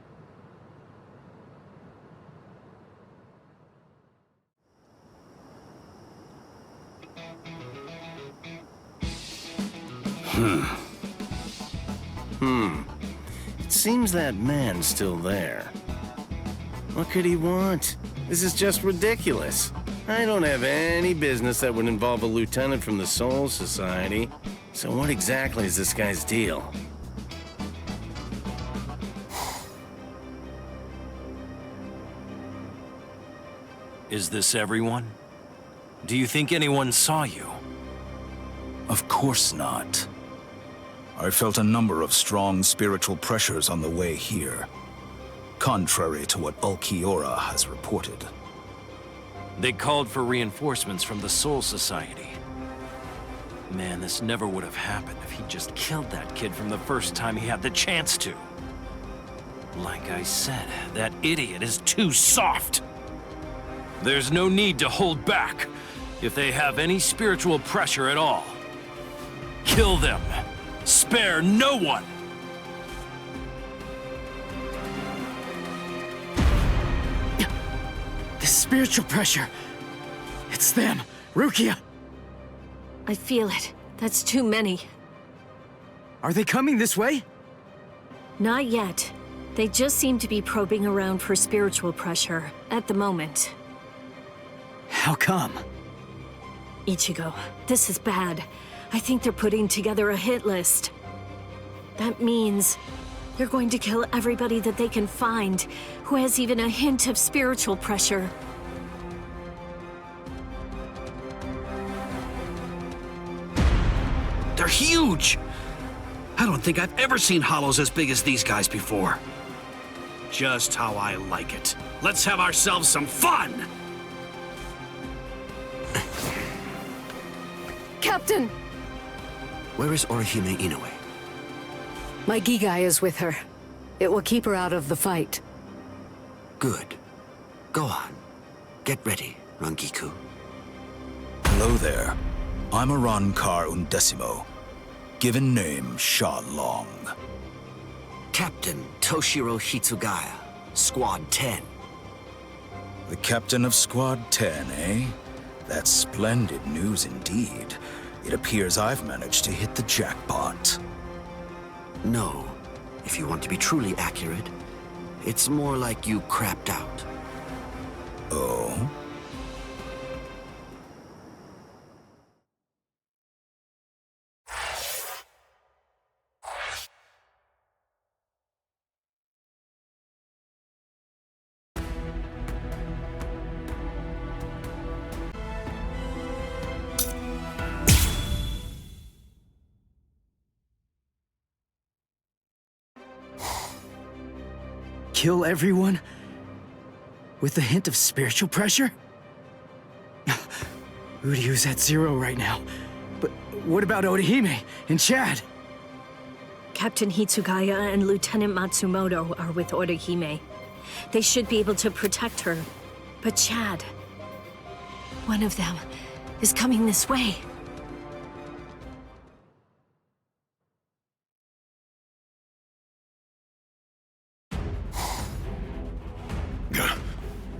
It seems that man's still there. What could he want? This is just ridiculous. I don't have any business that would involve a lieutenant from the Soul Society. So what exactly is this guy's deal? Is this everyone? Do you think anyone saw you? Of course not. I felt a number of strong spiritual pressures on the way here, contrary to what Ulquiorra has reported. They called for reinforcements from the Soul Society. Man, this never would have happened if he just killed that kid from the first time he had the chance to. Like I said, that idiot is too soft. There's no need to hold back if they have any spiritual pressure at all. Kill them. Spare no one. The spiritual pressure. It's them. Rukia. I feel it. That's too many. Are they coming this way? Not yet. They just seem to be probing around for spiritual pressure at the moment. How come? Ichigo, this is bad. I think they're putting together a hit list. That means they're going to kill everybody that they can find who has even a hint of spiritual pressure. They're huge! I don't think I've ever seen hollows as big as these guys before. Just how I like it. Let's have ourselves some fun! Captain! Where is Orihime Inoue? My Gigai is with her. It will keep her out of the fight. Good. Go on. Get ready, Rangiku. Hello there. I'm Arankar Undecimo. Given name, Sha Long. Captain Toshiro Hitsugaya, Squad 10. The captain of Squad 10, eh? That's splendid news indeed. It appears I've managed to hit the jackpot. No. If you want to be truly accurate, it's more like you crapped out. Oh? kill everyone? With a hint of spiritual pressure? Uryu's at 0 right now. But what about Orihime and Chad? Captain Hitsugaya and Lieutenant Matsumoto are with Orihime. They should be able to protect her. But Chad, one of them is coming this way.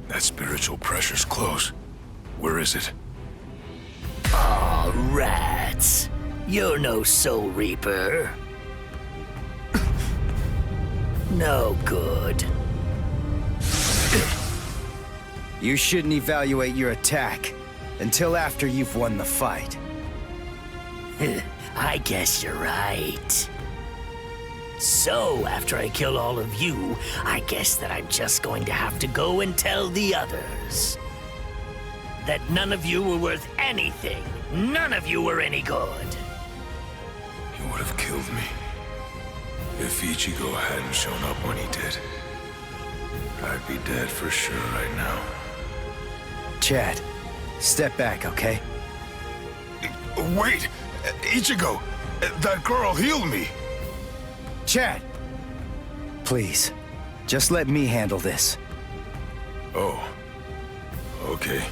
That spiritual pressure's close. Where is it? Aw, rats. You're no Soul Reaper. No good. You shouldn't evaluate your attack until after you've won the fight. I guess you're right. So, after I kill all of you, I guess that I'm just going to have to go and tell the others that none of you were worth anything. None of you were any good. He would have killed me if Ichigo hadn't shown up when he did. I'd be dead for sure right now. Chad, step back, okay? Wait! Ichigo! That girl healed me! Chad! Please, just let me handle this. Oh. Okay.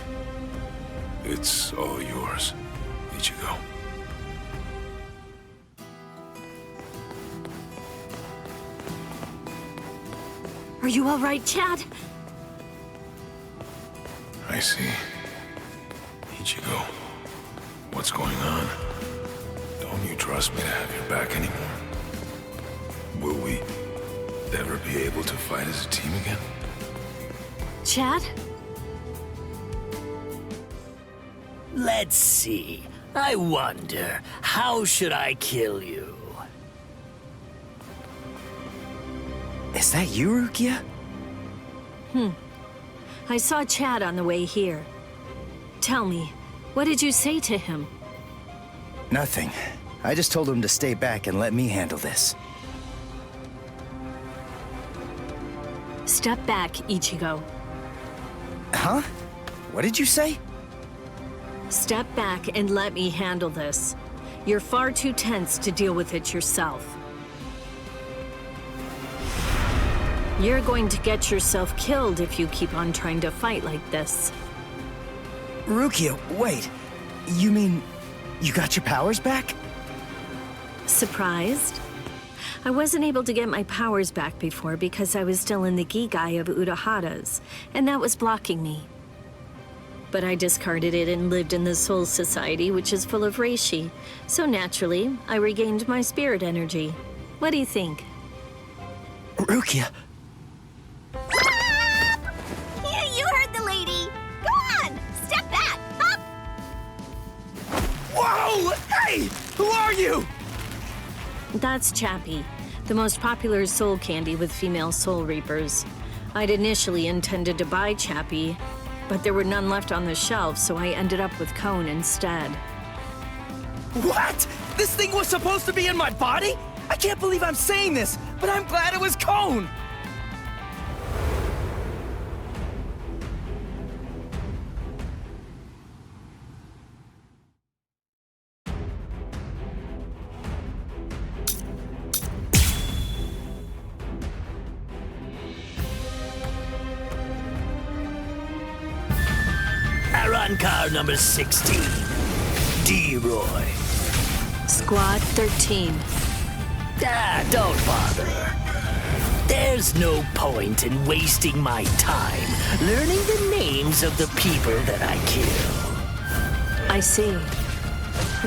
It's all yours, Ichigo. Are you all right, Chad? I see. Ichigo, what's going on? Don't you trust me to have your back anymore? Will we ever be able to fight as a team again? Chad? Let's see. I wonder, how should I kill you? Is that you, Rukia? I saw Chad on the way here. Tell me, what did you say to him? Nothing. I just told him to stay back and let me handle this. Step back, Ichigo. Huh? What did you say? Step back and let me handle this. You're far too tense to deal with it yourself. You're going to get yourself killed if you keep on trying to fight like this. Rukia, wait. You mean you got your powers back? Surprised? I wasn't able to get my powers back before because I was still in the Gigai of Urahara's, and that was blocking me. But I discarded it and lived in the Soul Society, which is full of reishi, so naturally, I regained my spirit energy. What do you think? Rukia! You heard the lady! Go on! Step back! Up! Whoa! Hey! Who are you? That's Chappie, the most popular soul candy with female Soul Reapers. I'd initially intended to buy Chappie, but there were none left on the shelf, so I ended up with Cone instead. What? This thing was supposed to be in my body? I can't believe I'm saying this, but I'm glad it was Cone! Car number 16, D-Roy. Squad 13. Don't bother. There's no point in wasting my time learning the names of the people that I kill. I see.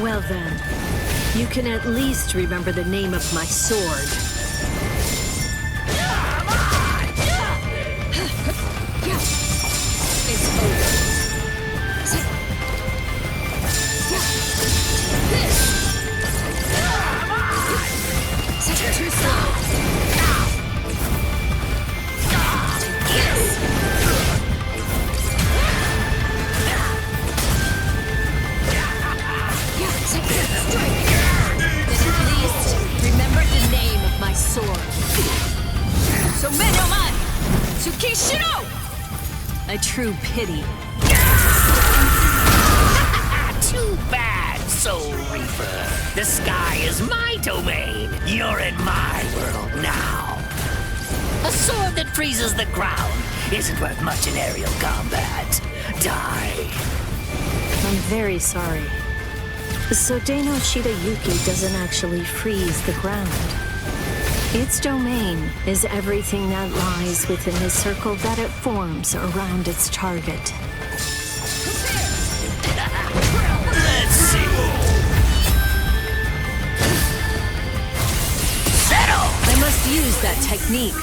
Well then, you can at least remember the name of my sword. It's over. Too slow. Then at least remember the name of my sword. So, man, oh my! A true pity. Too bad, Soul Reaper. The sky is my domain. You're in my world now. A sword that freezes the ground isn't worth much in aerial combat. Die. I'm very sorry. So Deno Shidayuki doesn't actually freeze the ground. Its domain is everything that lies within the circle that it forms around its target. Let's see. Settle! I must use that technique.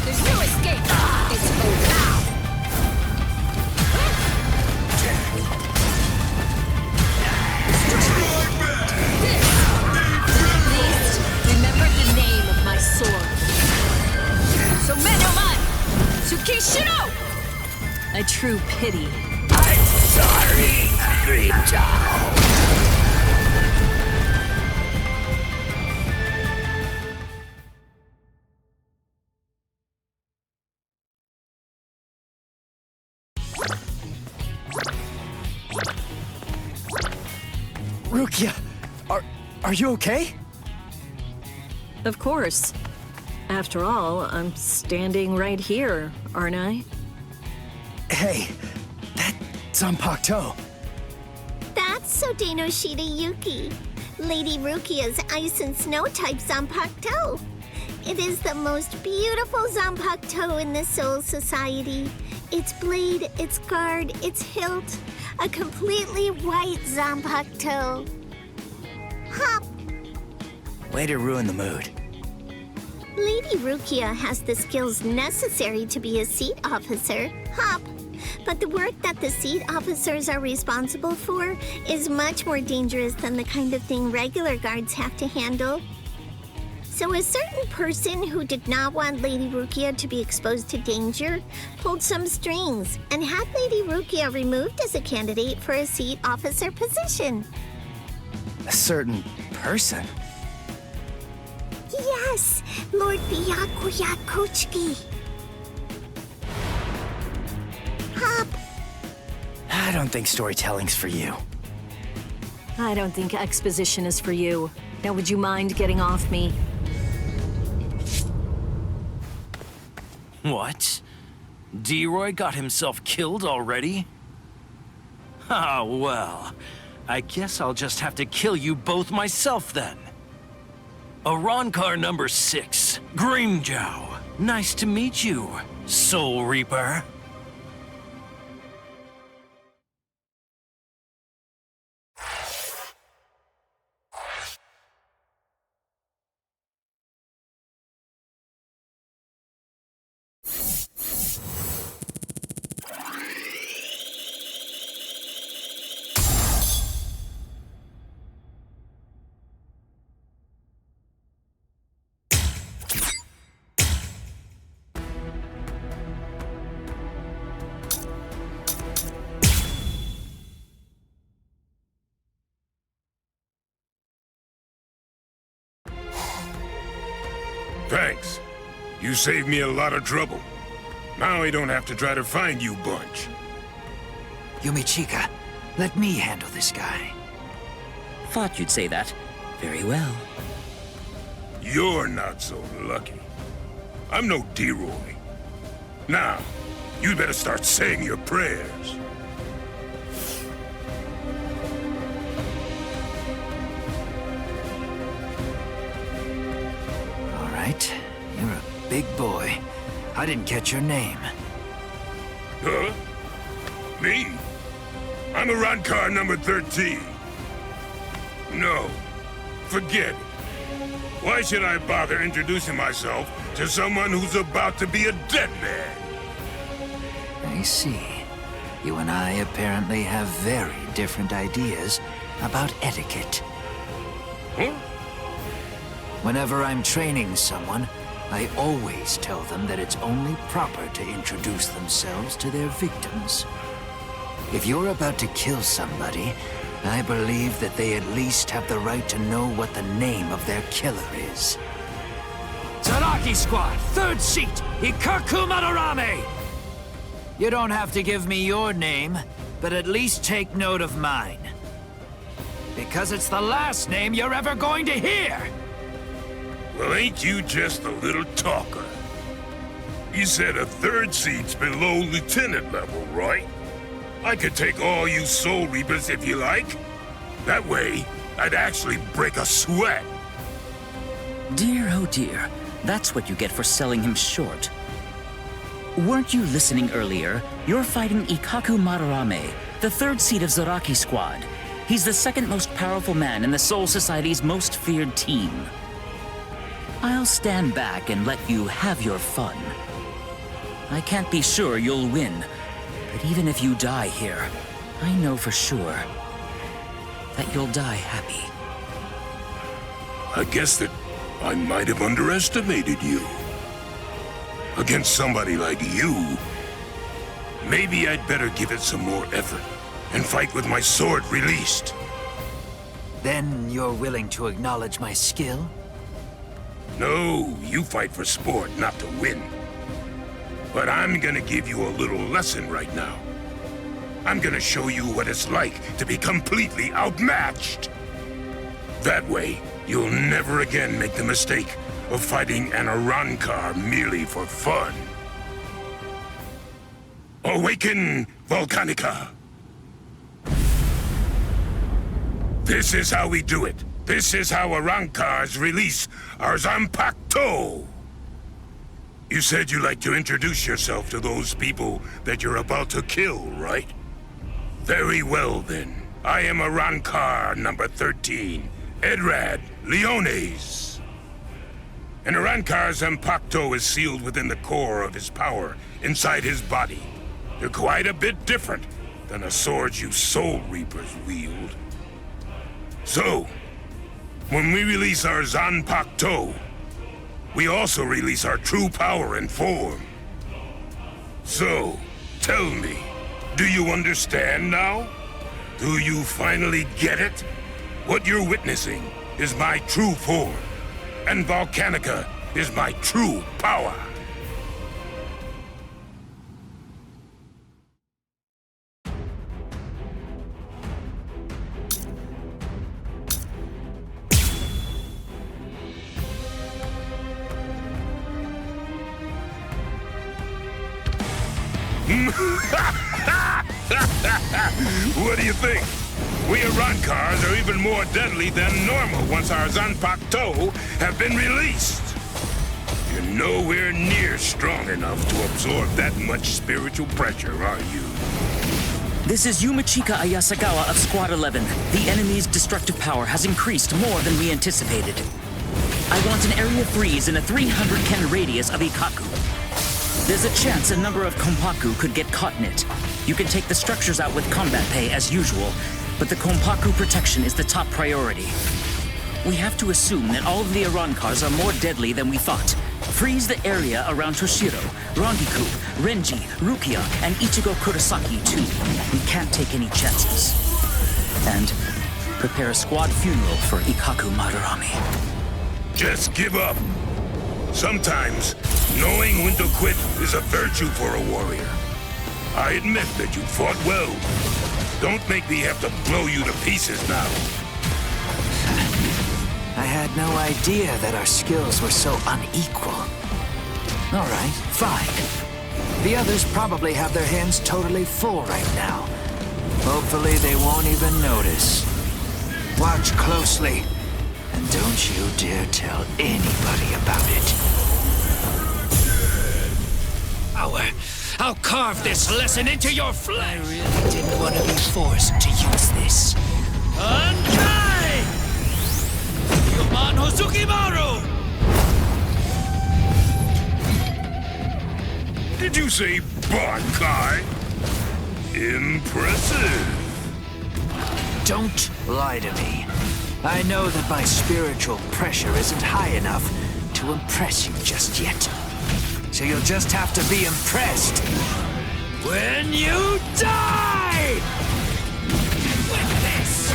There's no escape. It's over now. Remember the name of my sword. So Menomon! Tsukishiro! A true pity. I'm sorry, Green Child. Rukia, are you okay? Of course. After all, I'm standing right here, aren't I? Hey, that Zanpakuto. That's Sodeno Shidayuki, Lady Rukia's Ice and Snow type Zanpakuto. It is the most beautiful Zanpakuto in the Soul Society. Its blade, its guard, its hilt, a completely white Zanpakuto. Hop! Way to ruin the mood. Lady Rukia has the skills necessary to be a seat officer, Hop. But the work that the seat officers are responsible for is much more dangerous than the kind of thing regular guards have to handle. So a certain person who did not want Lady Rukia to be exposed to danger pulled some strings and had Lady Rukia removed as a candidate for a seat officer position. A certain person? Yes, Lord Byakuya Kochiki. Hop. I don't think storytelling's for you. I don't think exposition is for you. Now would you mind getting off me? What? D-Roy got himself killed already? Ah, well. I guess I'll just have to kill you both myself then. Arankar number 6, Grimjow. Nice to meet you, Soul Reaper. Thanks. You saved me a lot of trouble. Now I don't have to try to find you bunch. Yumichika, let me handle this guy. Thought you'd say that. Very well. You're not so lucky. I'm no D-Roy. Now, you better start saying your prayers. All right, you're a big boy. I didn't catch your name. Huh? Me? I'm Arankar number 13. No, forget it. Why should I bother introducing myself to someone who's about to be a dead man? I see. You and I apparently have very different ideas about etiquette. Huh? Whenever I'm training someone, I always tell them that it's only proper to introduce themselves to their victims. If you're about to kill somebody, I believe that they at least have the right to know what the name of their killer is. Zaraki Squad, 3rd seat, Ikaku Madarame! You don't have to give me your name, but at least take note of mine. Because it's the last name you're ever going to hear! Well, ain't you just a little talker? You said a 3rd seat's below lieutenant level, right? I could take all you Soul Reapers if you like. That way, I'd actually break a sweat. Dear, oh dear. That's what you get for selling him short. Weren't you listening earlier? You're fighting Ikaku Madarame, the 3rd seat of Zaraki Squad. He's the 2nd most powerful man in the Soul Society's most feared team. I'll stand back and let you have your fun. I can't be sure you'll win, but even if you die here, I know for sure that you'll die happy. I guess that I might have underestimated you. Against somebody like you, maybe I'd better give it some more effort and fight with my sword released. Then you're willing to acknowledge my skill? No, you fight for sport, not to win. But I'm gonna give you a little lesson right now. I'm gonna show you what it's like to be completely outmatched. That way, you'll never again make the mistake of fighting an Arankar merely for fun. Awaken, Volcanica! This is how we do it. This is how Arankars release our Zanpakuto! You said you'd like to introduce yourself to those people that you're about to kill, right? Very well, then. I am Arankar number 13, Edrad Leones. An Arankar's Zanpakuto is sealed within the core of his power, inside his body. They're quite a bit different than the swords you Soul Reapers wield. So, when we release our Zanpakuto, we also release our true power and form. So, tell me, do you understand now? Do you finally get it? What you're witnessing is my true form, and Volcanica is my true power. What do you think? We Arankars are even more deadly than normal once our Zanpakuto have been released. You're nowhere near strong enough to absorb that much spiritual pressure, are you? This is Yumachika Ayasagawa of Squad 11. The enemy's destructive power has increased more than we anticipated. I want an area freeze in a 300 ken radius of Ikaku. There's a chance a number of Kompaku could get caught in it. You can take the structures out with combat pay as usual, but the Kompaku protection is the top priority. We have to assume that all of the Arankars are more deadly than we thought. Freeze the area around Toshiro, Rangiku, Renji, Rukia, and Ichigo Kurosaki too. We can't take any chances. And prepare a squad funeral for Ikaku Madarame. Just give up. Sometimes, knowing when to quit is a virtue for a warrior. I admit that you fought well. Don't make me have to blow you to pieces now. I had no idea that our skills were so unequal. All right, fine. The others probably have their hands totally full right now. Hopefully they won't even notice. Watch closely, and don't you dare tell anybody about it. I'll carve this lesson into your flesh! I really didn't want to be forced to use this. Ankai! Yoman Hozukimaru! Did you say Bankai? Impressive. Don't lie to me. I know that my spiritual pressure isn't high enough to impress you just yet. So you'll just have to be impressed when you die! With this!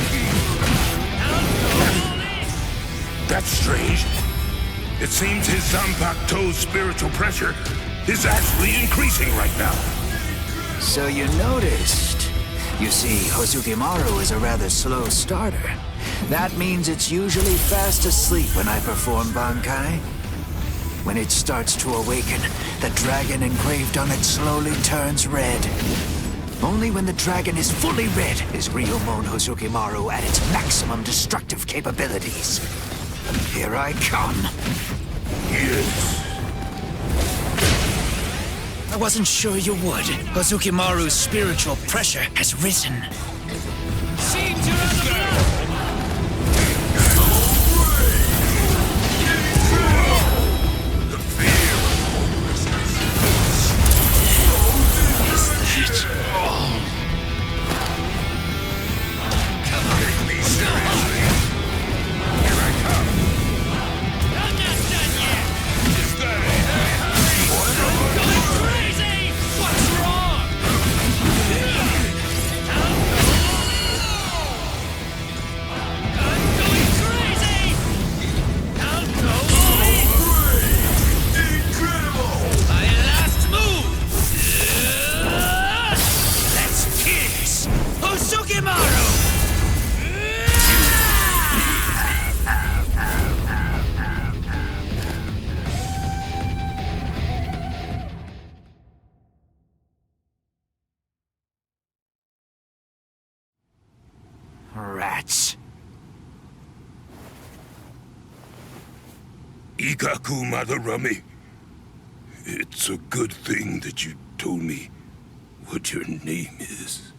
That's strange. It seems his Zanpakuto's spiritual pressure is actually increasing right now. So you noticed. You see, Hozukimaru is a rather slow starter. That means it's usually fast asleep when I perform Bankai. When it starts to awaken, the dragon engraved on it slowly turns red. Only when the dragon is fully red is Ryumon Hozukimaru at its maximum destructive capabilities. Here I come. Yes. I wasn't sure you would. Hozukimaru's spiritual pressure has risen. Rats. Ikaku Madarame. It's a good thing that you told me what your name is.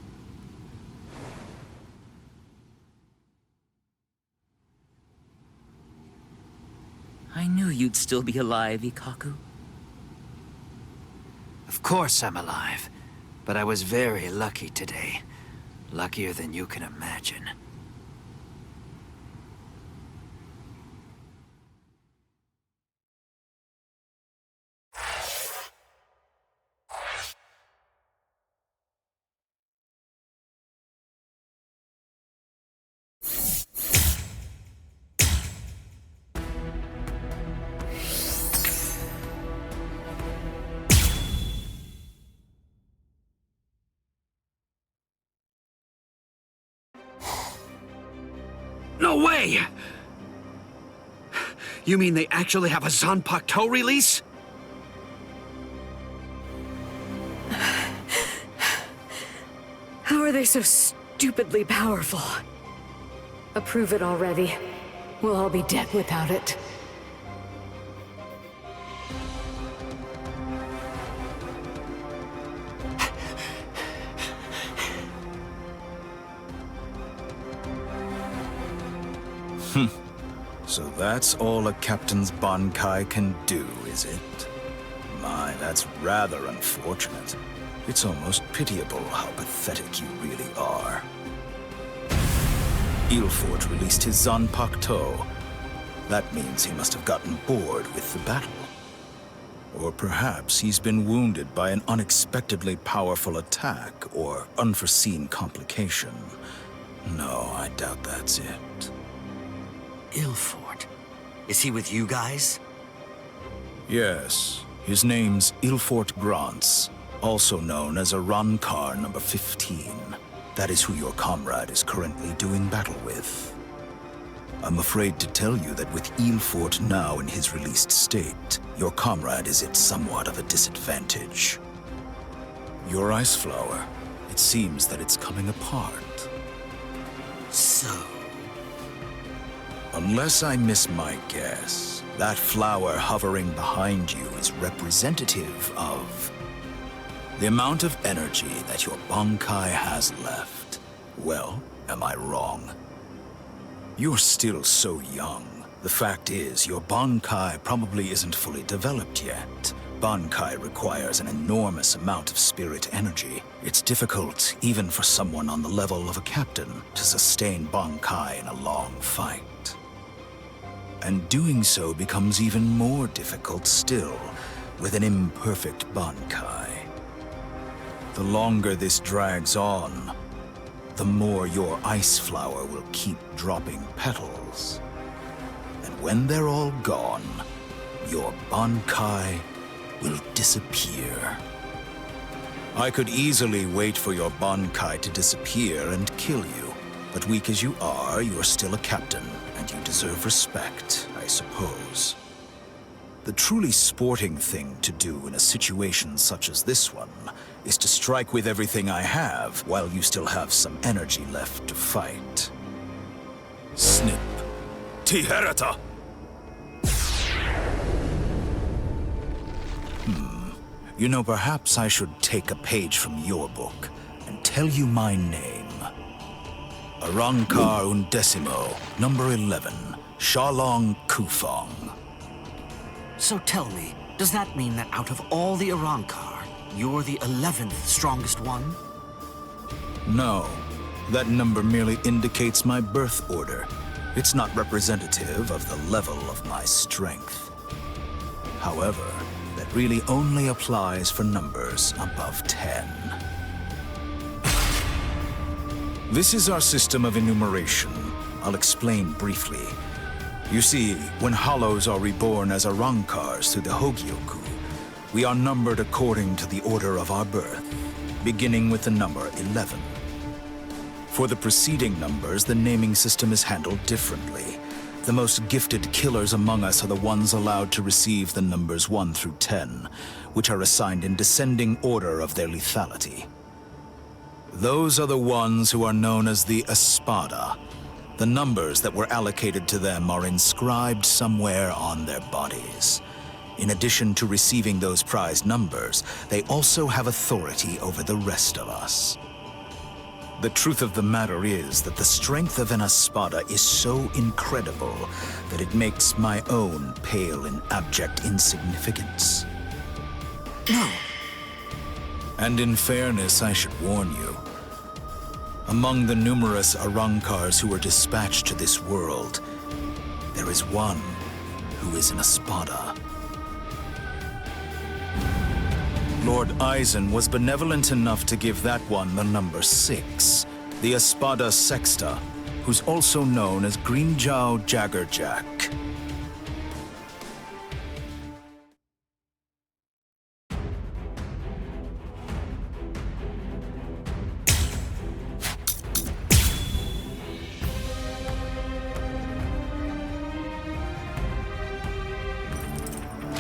I knew you'd still be alive, Ikaku. Of course I'm alive, but I was very lucky today. Luckier than you can imagine. No way! You mean they actually have a Zanpakuto release? How are they so stupidly powerful? Approve it already. We'll all be dead without it. So that's all a captain's Bankai can do, is it? My, that's rather unfortunate. It's almost pitiable how pathetic you really are. Ilfort released his Zanpakuto. That means he must have gotten bored with the battle. Or perhaps he's been wounded by an unexpectedly powerful attack or unforeseen complication. No, I doubt that's it. Ilfort? Is he with you guys? Yes. His name's Ilfort Grants, also known as Arankar number 15. That is who your comrade is currently doing battle with. I'm afraid to tell you that with Ilfort now in his released state, your comrade is at somewhat of a disadvantage. Your ice flower, it seems that it's coming apart. So? Unless I miss my guess, that flower hovering behind you is representative of the amount of energy that your Bankai has left. Well, am I wrong? You're still so young. The fact is, your Bankai probably isn't fully developed yet. Bankai requires an enormous amount of spirit energy. It's difficult, even for someone on the level of a captain, to sustain Bankai in a long fight. And doing so becomes even more difficult still, with an imperfect Bankai. The longer this drags on, the more your ice flower will keep dropping petals. And when they're all gone, your Bankai will disappear. I could easily wait for your Bankai to disappear and kill you, but weak as you are, you're still a captain, and you deserve respect, I suppose. The truly sporting thing to do in a situation such as this one is to strike with everything I have while you still have some energy left to fight. Snip. Tiherata! You know, perhaps I should take a page from your book and tell you my name. Arrancar Undecimo, number 11, Shalong Kufong. So tell me, does that mean that out of all the Arrancar, you're the 11th strongest one? No, that number merely indicates my birth order. It's not representative of the level of my strength. However, that really only applies for numbers above 10. This is our system of enumeration. I'll explain briefly. You see, when Hollows are reborn as Arrancars through the Hogyoku, we are numbered according to the order of our birth, beginning with the number 11. For the preceding numbers, the naming system is handled differently. The most gifted killers among us are the ones allowed to receive the numbers 1 through 10, which are assigned in descending order of their lethality. Those are the ones who are known as the Espada. The numbers that were allocated to them are inscribed somewhere on their bodies. In addition to receiving those prized numbers, they also have authority over the rest of us. The truth of the matter is that the strength of an Espada is so incredible that it makes my own pale in abject insignificance. No. And in fairness, I should warn you. Among the numerous Arrancars who were dispatched to this world, there is one who is an Espada. Lord Eisen was benevolent enough to give that one the number 6, the Espada Sexta, who's also known as Greenjow Jaggerjack.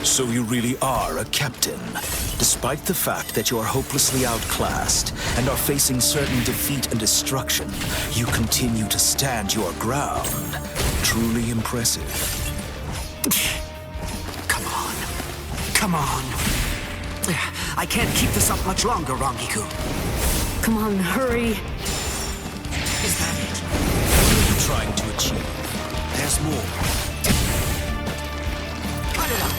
So you really are a captain, despite the fact that you are hopelessly outclassed and are facing certain defeat and destruction. You continue to stand your ground. Truly impressive. Come on. Come on. I can't keep this up much longer, Rangiku. Come on, hurry. Is that it? What are you trying to achieve? There's more. Cut it out.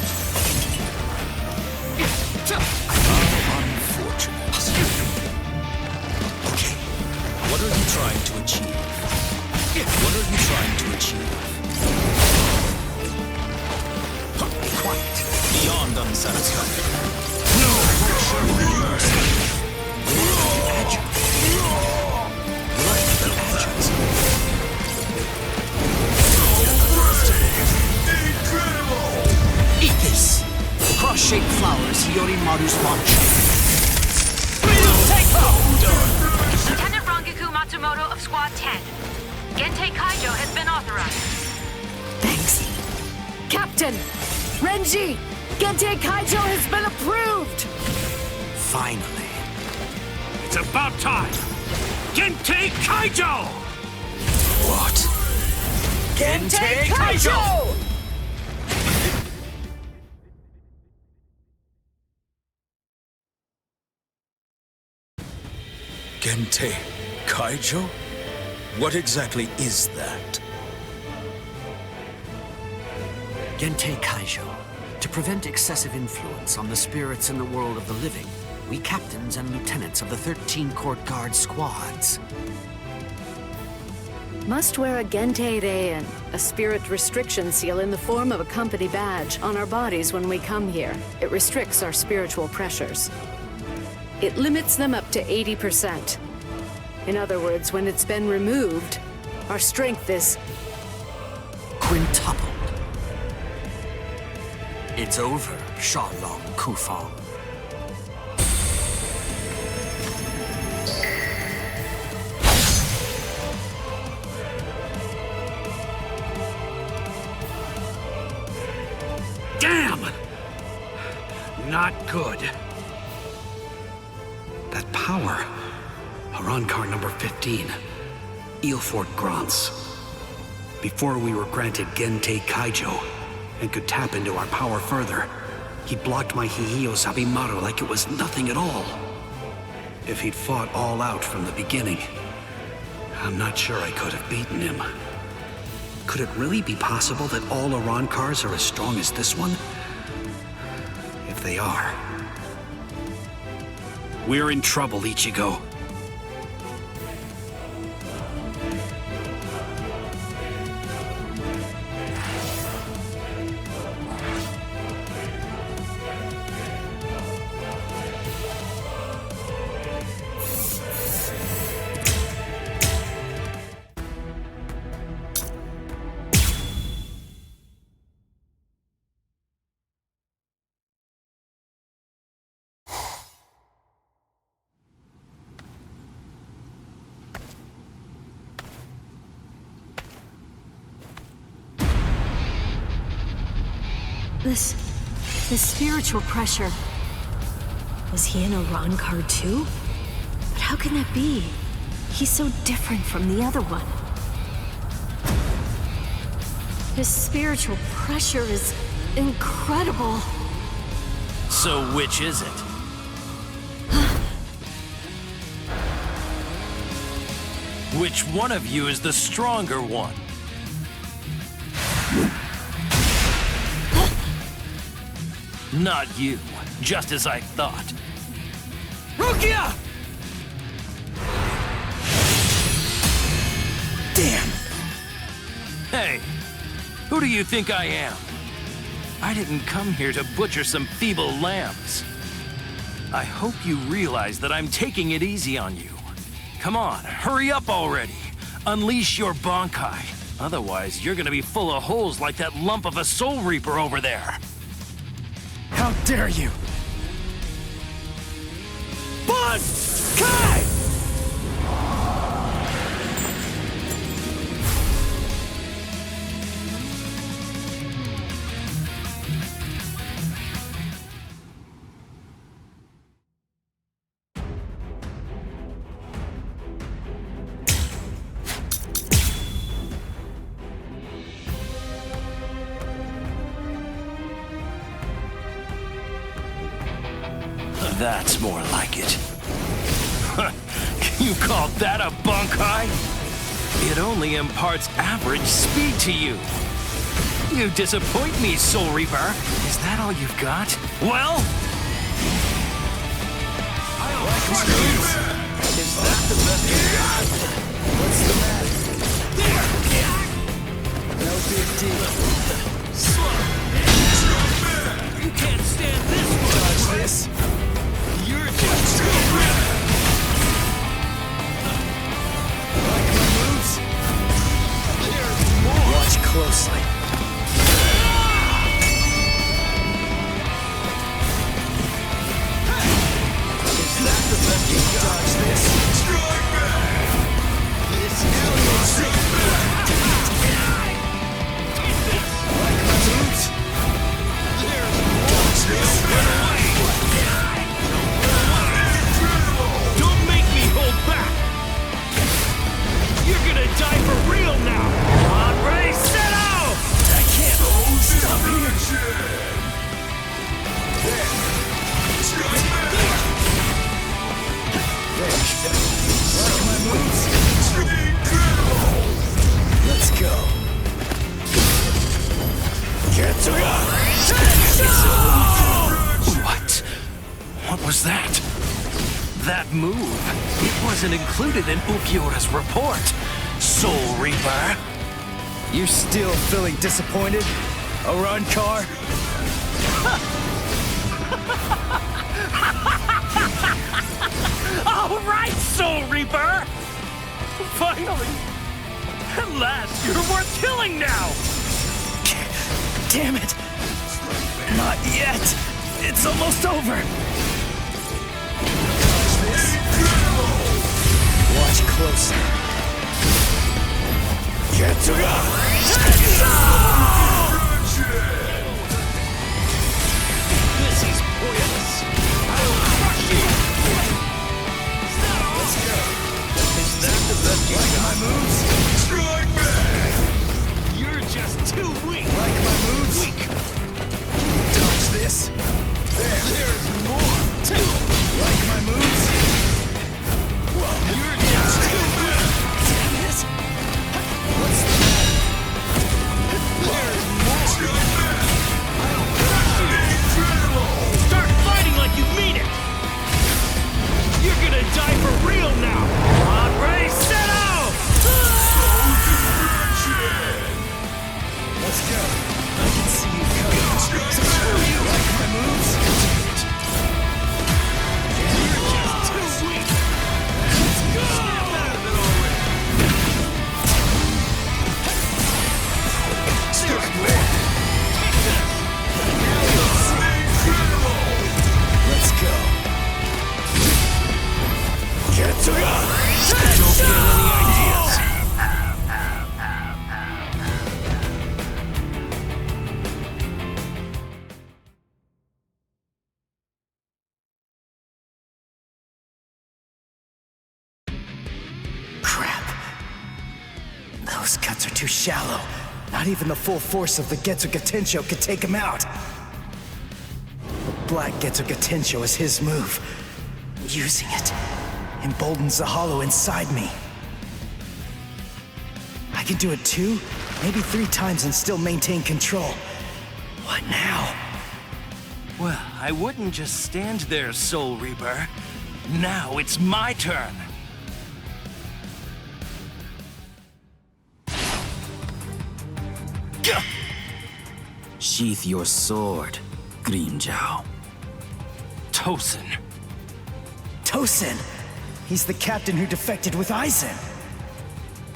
How unfortunate. Okay. What are you trying to achieve? What are you trying to achieve? Be quiet. Beyond unsatisfactory. No! Show me mercy. Agile. Incredible! Eat this! Cross-shaped flowers, Yorimaru's launch. Lieutenant Rangiku Matsumoto of Squad 10. Gentei Kaijo has been authorized. Thanks. Captain! Renji! Gentei Kaijo has been approved! Finally. It's about time! Gentei Kaijo! What? Gentei Kaijo! Gentei Kaijo? What exactly is that? Gentei Kaijo. To prevent excessive influence on the spirits in the world of the living, we captains and lieutenants of the 13 Court Guard squads Must wear a Gentei Reien, a spirit restriction seal in the form of a company badge, on our bodies when we come here. It restricts our spiritual pressures. It limits them up to 80%. In other words, when it's been removed, our strength is quintupled. It's over, Shalong Kufang. Damn! Not good. That power. Arankar number 15. Eelfort Grants. Before we were granted Gentei Kaijo and could tap into our power further, he blocked my Hihiyo Zabimaru like it was nothing at all. If he'd fought all out from the beginning, I'm not sure I could have beaten him. Could it really be possible that all Arankars are as strong as this one? If they are, we're in trouble, Ichigo. This spiritual pressure. Was he an Arankar too? But how can that be? He's so different from the other one. His spiritual pressure is incredible. So which is it? Which one of you is the stronger one? Not you, just as I thought. Rukia! Damn! Hey, who do you think I am? I didn't come here to butcher some feeble lambs. I hope you realize that I'm taking it easy on you. Come on, hurry up already. Unleash your Bankai. Otherwise, you're gonna be full of holes like that lump of a Soul Reaper over there. How dare you! Bankai! That's more like it. You call that a Bankai? It only imparts average speed to you. You disappoint me, Soul Reaper. Is that all you've got? Well? Is that the best you got? What's the matter? There! No big deal. Slow. You can't stand this one. Dodge this. You're just like my moves? There's more. Watch closely. Is that the best you got? Dodge this. Strike back. This is like my moves? There's more. Don't make me hold back! You're gonna die for real now! On, ready, set out! I can't stop here! Like my moves? Let's go. What was that? That move, it wasn't included in Ulquiorra's report. Soul Reaper. You still feeling disappointed, Arankar? All right, Soul Reaper! Finally! At last, you're worth killing now! Damn it! Not yet! It's almost over! Watch closer. Getsuga! This is pointless. I will crush you. Let's go. Is that the best you got? My moves? Strike back! You're just too weak. Like my moves? Weak. Dodge this. There's more. Like my moves? You're just too weak. Damn it! What's the There's more. Start fighting like you mean it. You're gonna die for real now. On race, set out. Let's go. I can see you coming. Screw you. Like my moves? You're just too weak. Let's go. Snap out of it already. There's more. Take this. Let's go. Getsuga! Don't get any ideas. Crap. Those cuts are too shallow. Not even the full force of the Getsuga Tensho could take him out. The Black Getsuga Tensho is his move. Using it emboldens the hollow inside me. I can do it 2, maybe 3 times and still maintain control. What now? Well, I wouldn't just stand there, Soul Reaper. Now it's my turn. Sheath your sword, Grimmjow. Tosin. Tosin! He's the captain who defected with Aizen.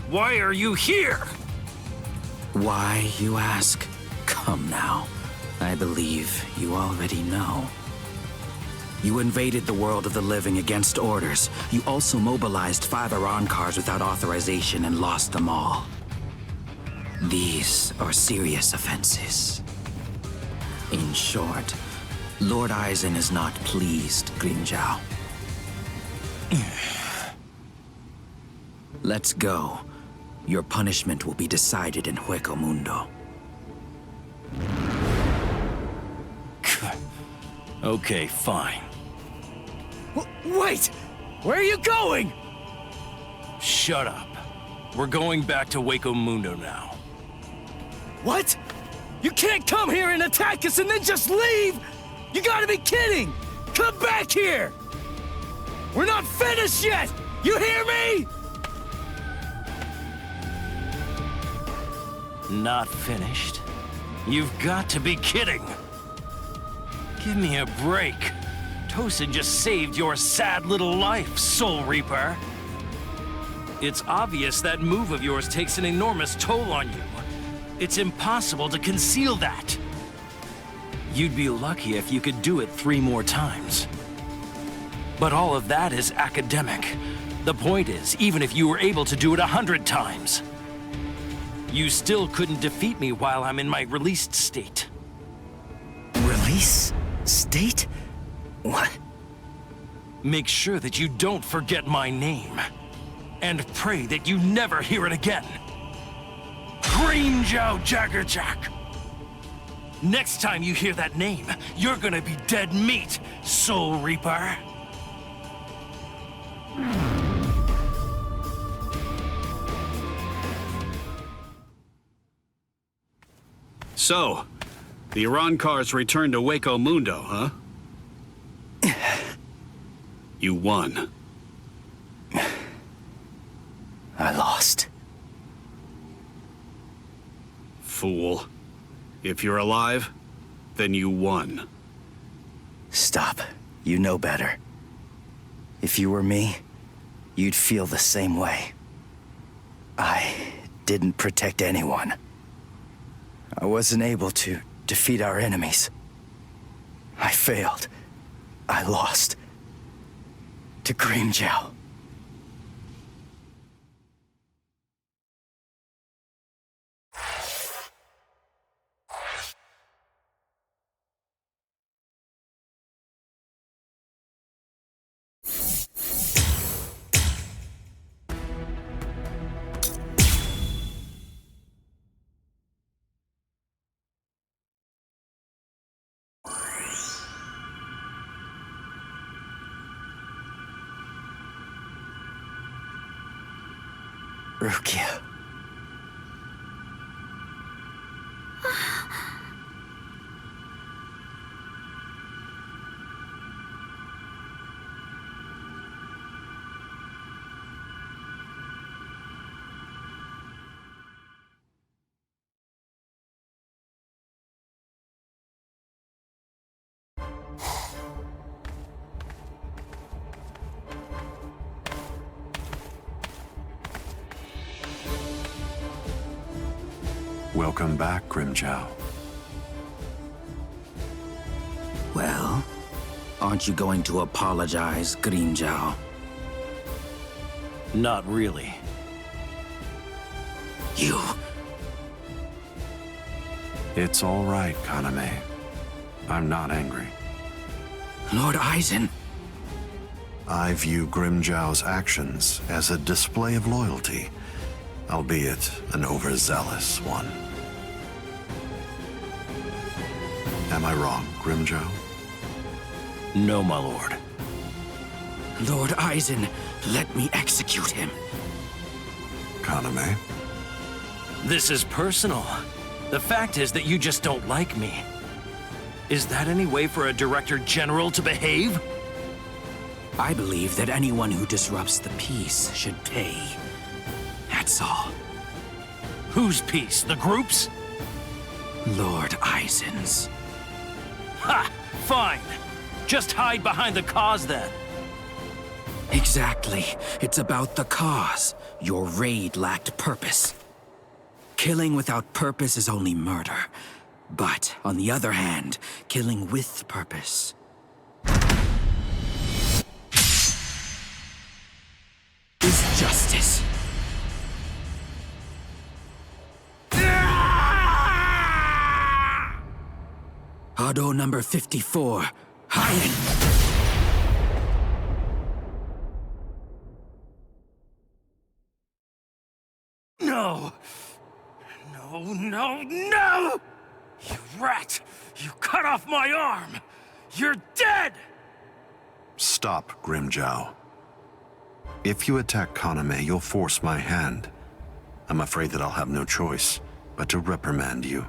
Why are you here? Why, you ask? Come now. I believe you already know. You invaded the world of the living against orders. You also mobilized 5 Iran cars without authorization and lost them all. These are serious offenses. In short, Lord Aizen is not pleased, Grimmjow. Let's go. Your punishment will be decided in Hueco Mundo. Okay, fine. Wait! Where are you going? Shut up. We're going back to Hueco Mundo now. What? You can't come here and attack us and then just leave! You gotta be kidding! Come back here! We're not finished yet! You hear me? Not finished? You've got to be kidding! Give me a break. Tosin just saved your sad little life, Soul Reaper. It's obvious that move of yours takes an enormous toll on you. It's impossible to conceal that. You'd be lucky if you could do it 3 more times. But all of that is academic. The point is, even if you were able to do it 100 times, you still couldn't defeat me while I'm in my released state. Release? State? What? Make sure that you don't forget my name. And pray that you never hear it again. Grimmjow Jaggerjack! Next time you hear that name, you're gonna be dead meat, Soul Reaper. So, the Iran cars returned to Hueco Mundo, huh? You won. I lost. Fool. If you're alive, then you won. Stop. You know better. If you were me, you'd feel the same way. I didn't protect anyone. I wasn't able to defeat our enemies. I failed. I lost. To Grimmjow. Rukia. Welcome back, Grimmjow. Well, aren't you going to apologize, Grimmjow? Not really. You... It's all right, Kaname. I'm not angry. Lord Aizen. I view Grimmjow's actions as a display of loyalty, albeit an overzealous one. Am I wrong, Grimmjow? No, my lord. Lord Aizen, let me execute him. Kaname? This is personal. The fact is that you just don't like me. Is that any way for a Director General to behave? I believe that anyone who disrupts the peace should pay. That's all. Whose peace? The group's? Lord Aizen's. Ha! Fine. Just hide behind the cause then. Exactly. It's about the cause. Your raid lacked purpose. Killing without purpose is only murder. But, on the other hand, killing with purpose is justice. Hado number 54, Hien. No! No, no, no! You rat! You cut off my arm! You're dead! Stop, Grimmjow. If you attack Kaname, you'll force my hand. I'm afraid that I'll have no choice but to reprimand you.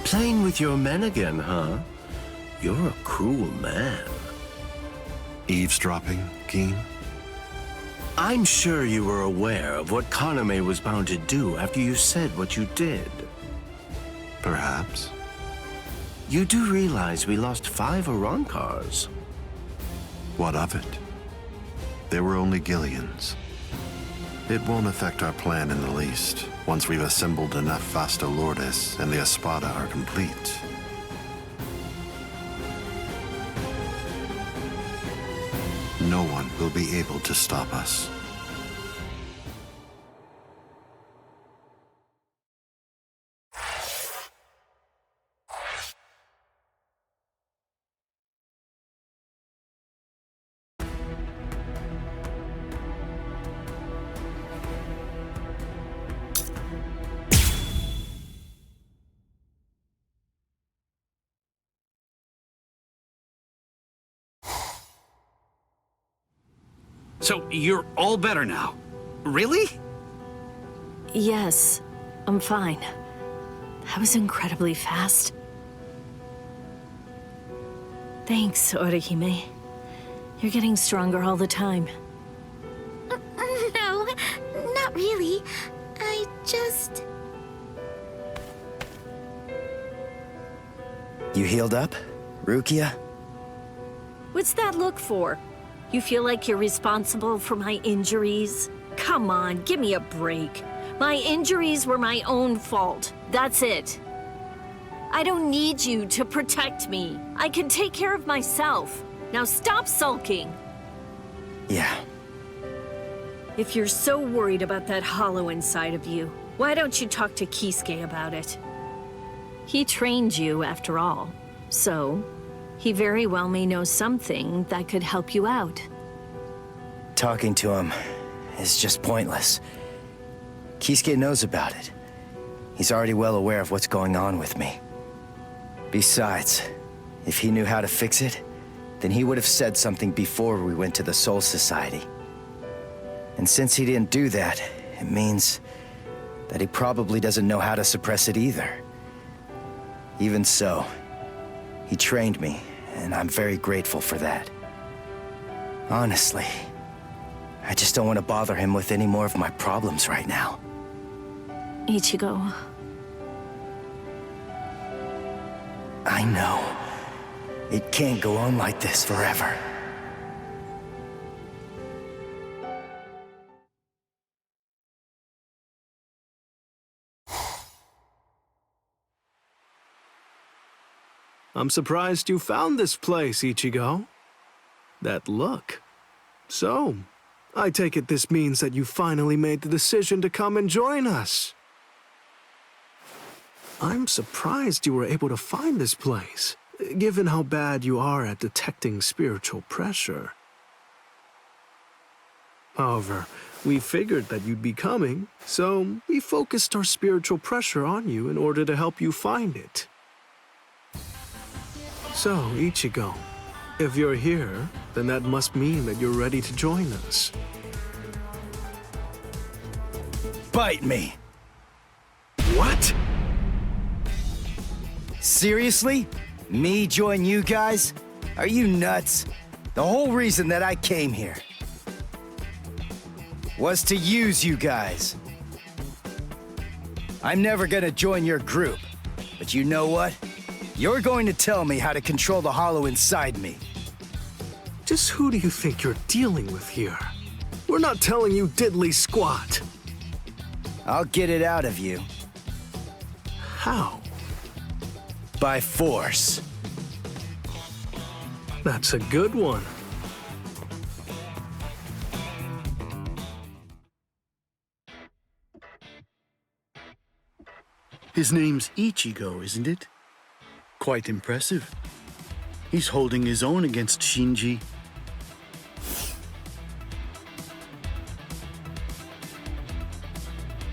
Playing with your men again, huh? You're a cruel man. Eavesdropping, Keen? I'm sure you were aware of what Kaname was bound to do after you said what you did. Perhaps. You do realize we lost 5 Arankars. What of it? They were only Gillians. It won't affect our plan in the least, once we've assembled enough Vasta Lourdes and the Espada are complete. No one will be able to stop us. So you're all better now? Really? Yes, I'm fine. That was incredibly fast. Thanks, Orihime. You're getting stronger all the time. No, not really. I just... You healed up, Rukia? What's that look for? You feel like you're responsible for my injuries? Come on, give me a break. My injuries were my own fault. That's it. I don't need you to protect me. I can take care of myself. Now stop sulking. Yeah. If you're so worried about that hollow inside of you, why don't you talk to Kisuke about it? He trained you, after all. So, he very well may know something that could help you out. Talking to him is just pointless. Kisuke knows about it. He's already well aware of what's going on with me. Besides, if he knew how to fix it, then he would have said something before we went to the Soul Society. And since he didn't do that, it means that he probably doesn't know how to suppress it either. Even so, he trained me, and I'm very grateful for that. Honestly, I just don't want to bother him with any more of my problems right now. Ichigo. I know. It can't go on like this forever. I'm surprised you found this place, Ichigo. That look. So, I take it this means that you finally made the decision to come and join us. I'm surprised you were able to find this place, given how bad you are at detecting spiritual pressure. However, we figured that you'd be coming, so we focused our spiritual pressure on you in order to help you find it. So, Ichigo, if you're here, then that must mean that you're ready to join us. Bite me! What? Seriously? Me join you guys? Are you nuts? The whole reason that I came here was to use you guys. I'm never gonna join your group, but you know what? You're going to tell me how to control the hollow inside me. Just who do you think you're dealing with here? We're not telling you diddly squat. I'll get it out of you. How? By force. That's a good one. His name's Ichigo, isn't it? Quite impressive. He's holding his own against Shinji.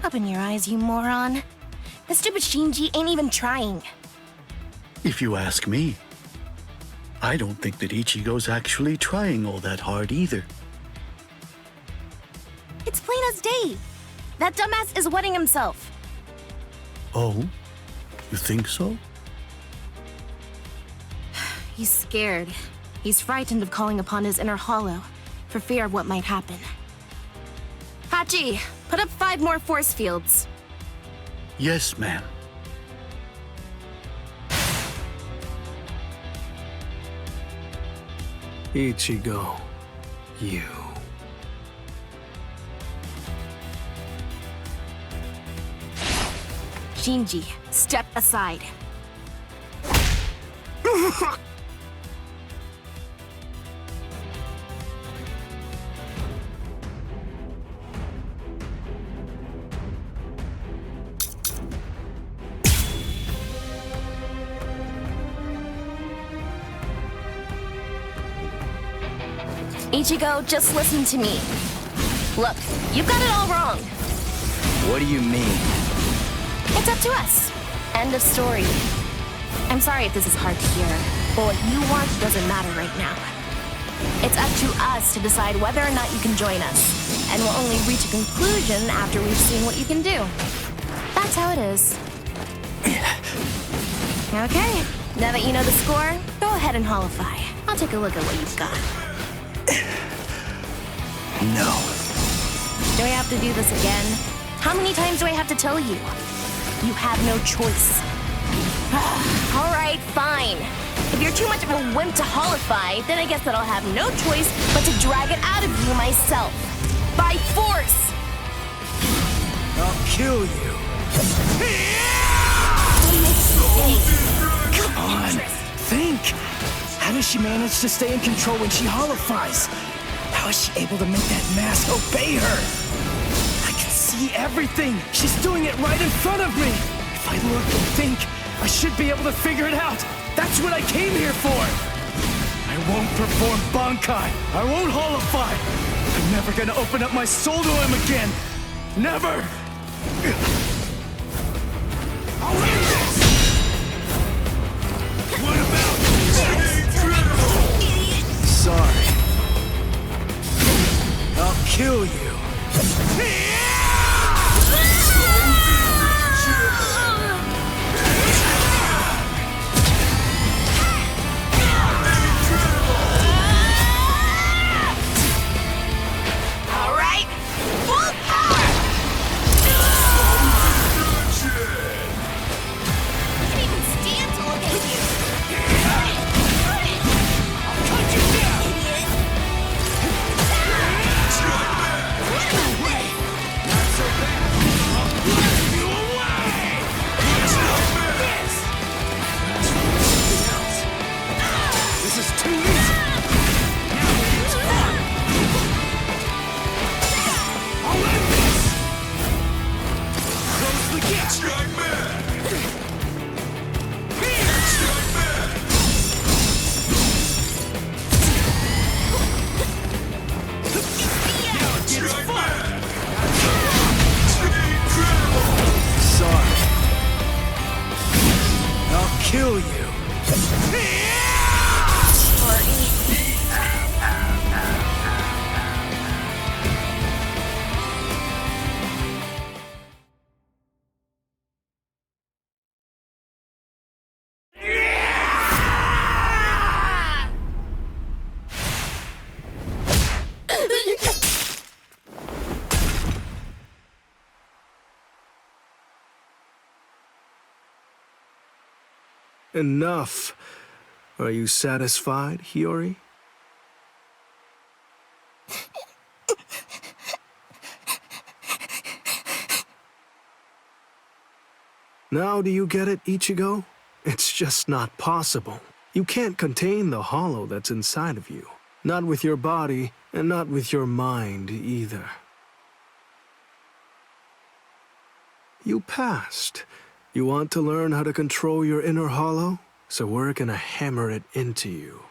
Open your eyes, you moron. The stupid Shinji ain't even trying. If you ask me, I don't think that Ichigo's actually trying all that hard either. It's plain as day. That dumbass is wetting himself. Oh? You think so? He's scared. He's frightened of calling upon his inner hollow, for fear of what might happen. Hachi, put up 5 more force fields. Yes, ma'am. Ichigo, you. Shinji, step aside. Ichigo, just listen to me. Look, you've got it all wrong. What do you mean? It's up to us. End of story. I'm sorry if this is hard to hear, but what you want doesn't matter right now. It's up to us to decide whether or not you can join us, and we'll only reach a conclusion after we've seen what you can do. That's how it is. Okay, now that you know the score, go ahead and holify. I'll take a look at what you've got. No. Do I have to do this again? How many times do I have to tell you? You have no choice. All right, fine. If you're too much of a wimp to holify, then I guess that I'll have no choice but to drag it out of you myself. by force! I'll kill you. Come on, think! How does she manage to stay in control when she holifies? How is she able to make that mask obey her? I can see everything! She's doing it right in front of me! If I look and think, I should be able to figure it out! That's what I came here for! I won't perform Bankai! I won't holify! I'm never gonna open up my soul to him again! Never! I'll end this! What about Sorry. I'll kill you. All right, full power! I can't even stand to look at you. I'll cut you down, idiot! Not so bad. I'll blast you away! What's up, this? That's something else. This is too easy. Now it's fun! I'll end this! Close the gap! Strike back! Here! Strike back! Now it gets fun! Incredible! Sorry. I'll kill you. Enough. Are you satisfied, Hiyori? Now do you get it, Ichigo? It's just not possible. You can't contain the hollow that's inside of you. Not with your body, and not with your mind either. You passed. You want to learn how to control your inner hollow? So we're gonna hammer it into you.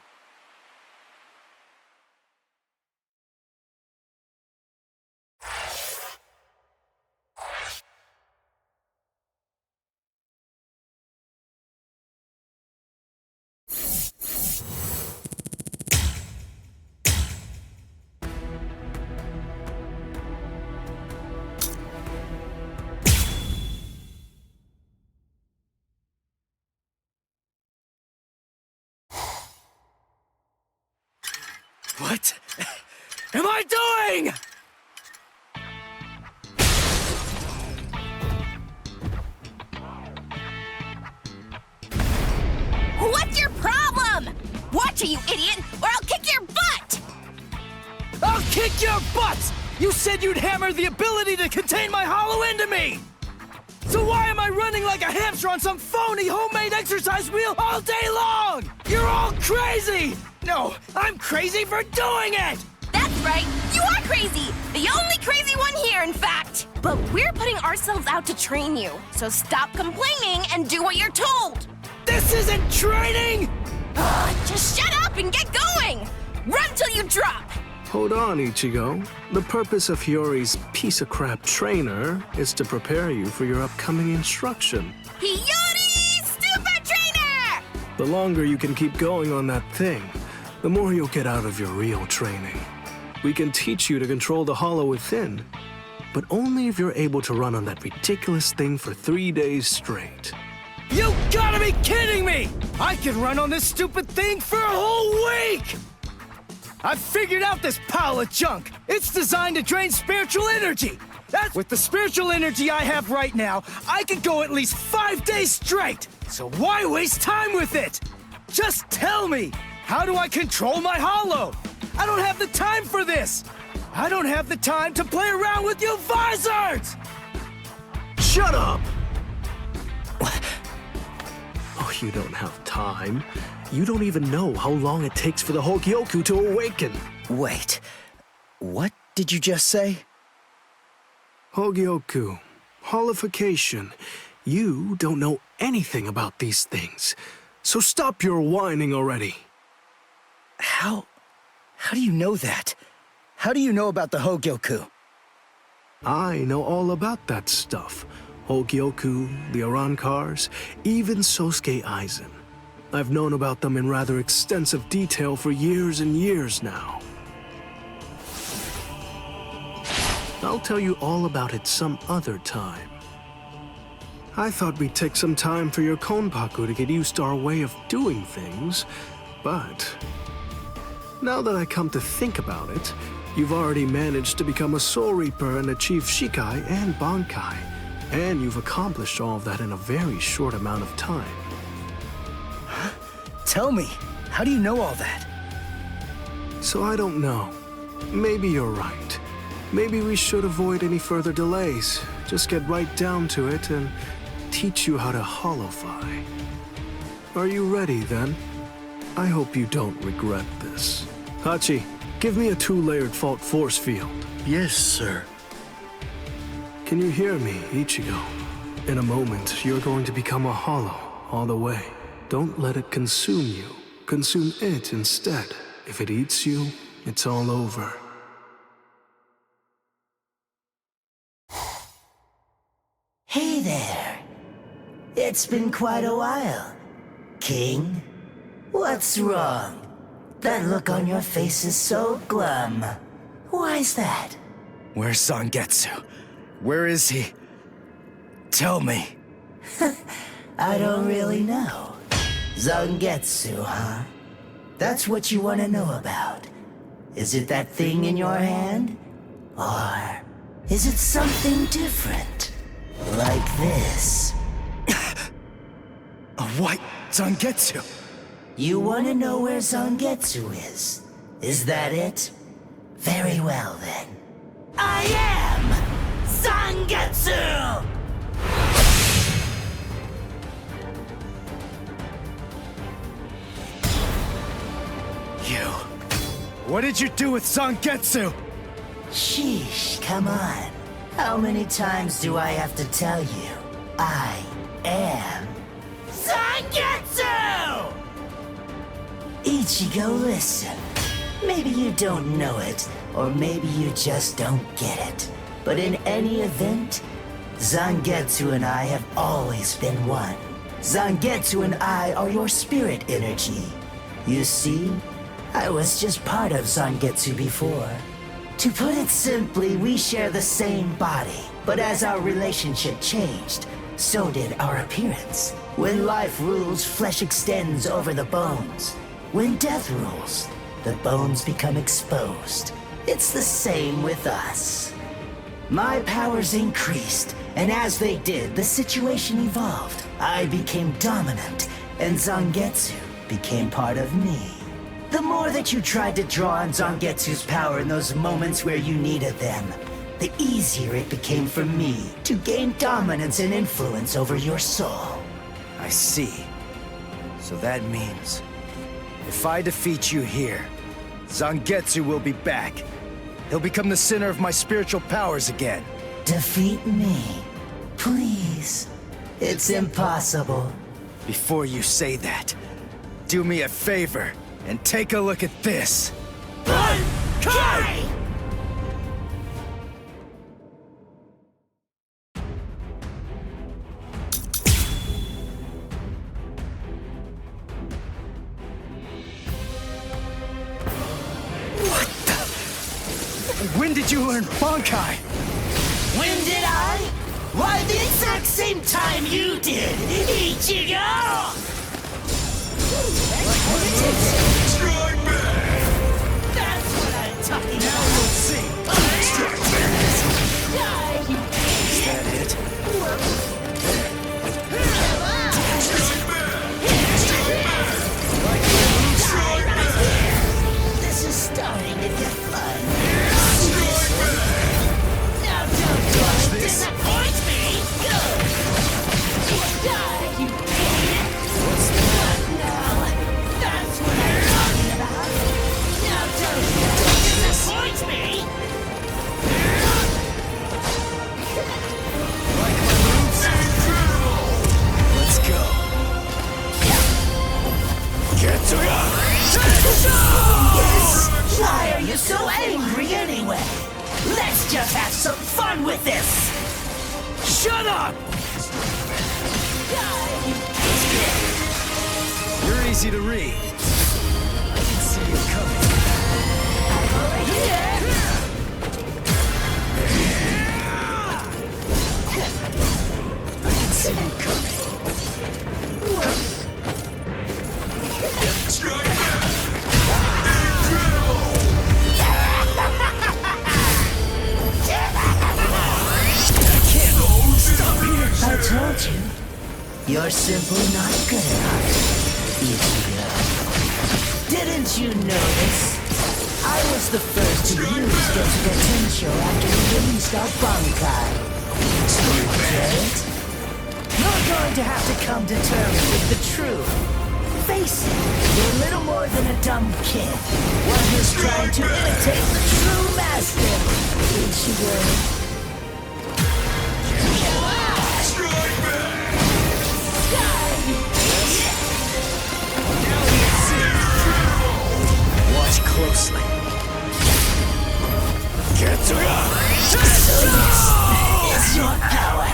What am I doing? What's your problem? Watch it, you idiot, or I'll kick your butt! I'll kick your butts! You said you'd hammer the ability to contain my hollow into me! So why am I running like a hamster on some phony homemade exercise wheel all day long? You're all crazy! No, I'm crazy for doing it! That's right, you are crazy! The only crazy one here, in fact! But we're putting ourselves out to train you, so stop complaining and do what you're told! This isn't training! Just shut up and get going! Run till you drop! Hold on, Ichigo. The purpose of Hiyori's piece of crap trainer is to prepare you for your upcoming instruction. Hiyori, stupid trainer! The longer you can keep going on that thing, the more you'll get out of your real training. We can teach you to control the hollow within, but only if you're able to run on that ridiculous thing for 3 days straight. You gotta be kidding me! I can run on this stupid thing for a whole week! I've figured out this pile of junk! It's designed to drain spiritual energy! With the spiritual energy I have right now, I could go at least 5 days straight! So why waste time with it? Just tell me! How do I control my hollow? I don't have the time for this! I don't have the time to play around with you visors! Shut up! Oh, you don't have time. You don't even know how long it takes for the Hogyoku to awaken. Wait, what did you just say? Hogyoku, holification. You don't know anything about these things, so stop your whining already. How do you know that? How do you know about the Hogyoku? I know all about that stuff. Hogyoku, the Arankars, even Sosuke Aizen. I've known about them in rather extensive detail for years and years now. I'll tell you all about it some other time. I thought we'd take some time for your Konpaku to get used to our way of doing things, but now that I come to think about it, you've already managed to become a Soul Reaper and achieve Shikai and Bankai, and you've accomplished all of that in a very short amount of time. Tell me, how do you know all that? So I don't know. Maybe you're right. Maybe we should avoid any further delays. Just get right down to it and teach you how to holofy. Are you ready then? I hope you don't regret this. Hachi, give me a 2-layered fault force field. Yes, sir. Can you hear me, Ichigo? In a moment, you're going to become a hollow all the way. Don't let it consume you. Consume it instead. If it eats you, it's all over. Hey there. It's been quite a while. King? What's wrong? That look on your face is so glum. Why's that? Where's Zangetsu? Where is he? Tell me. I don't really know. Zangetsu, huh? That's what you want to know about. Is it that thing in your hand? Or is it something different? Like this? A white Zangetsu? You want to know where Zangetsu is? Is that it? Very well then. I am Zangetsu! You. What did you do with Zangetsu? Sheesh, come on. How many times do I have to tell you? I am Zangetsu! Ichigo, listen. Maybe you don't know it, or maybe you just don't get it. But in any event, Zangetsu and I have always been one. Zangetsu and I are your spirit energy. You see, I was just part of Zangetsu before. To put it simply, we share the same body, but as our relationship changed, so did our appearance. When life rules, flesh extends over the bones. When death rules, the bones become exposed. It's the same with us. My powers increased, and as they did, the situation evolved. I became dominant, and Zangetsu became part of me. The more that you tried to draw on Zangetsu's power in those moments where you needed them, the easier it became for me to gain dominance and influence over your soul. I see. So that means, if I defeat you here, Zangetsu will be back. He'll become the center of my spiritual powers again. Defeat me, please. It's impossible. Before you say that, do me a favor and take a look at this. Bankai! When did you learn Bankai? When did I? Why, the exact same time you did, Ichigo! Strike back! That's what I'm talking Now about! we'll see. Strike back! Is that it? This is starting to get fun. Let's just have some fun with this! Shut up! You're easy to read. I can see you coming. I can see you coming. I told you, you're simply not good enough, Ichigo. Didn't you notice? I was the first to use Getsuga Tensho after we released our Bankai. You get it? You're going to have to come to terms with the truth. Face it, you're little more than a dumb kid. One who's trying to imitate the true master, Ichigo. Watch closely. Getsuga! So this is your power.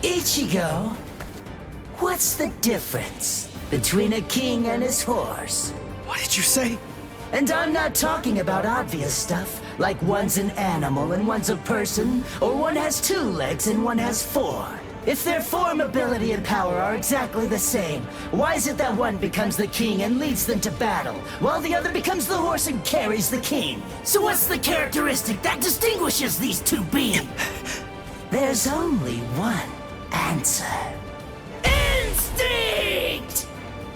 Ichigo, what's the difference between a king and his horse? What did you say? And I'm not talking about obvious stuff, like one's an animal and one's a person, or one has 2 legs and one has 4. If their form, ability, and power are exactly the same, why is it that one becomes the king and leads them to battle, while the other becomes the horse and carries the king? So what's the characteristic that distinguishes these 2 beings? There's only one answer. Instinct!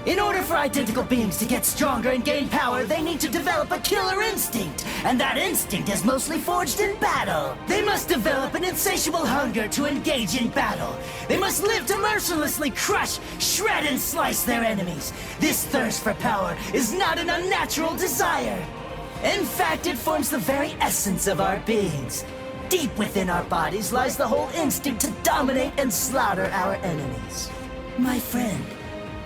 In order for identical beings to get stronger and gain power, they need to develop a killer instinct. And that instinct is mostly forged in battle. They must develop an insatiable hunger to engage in battle. They must live to mercilessly crush, shred, and slice their enemies. This thirst for power is not an unnatural desire. In fact, it forms the very essence of our beings. Deep within our bodies lies the whole instinct to dominate and slaughter our enemies. My friend,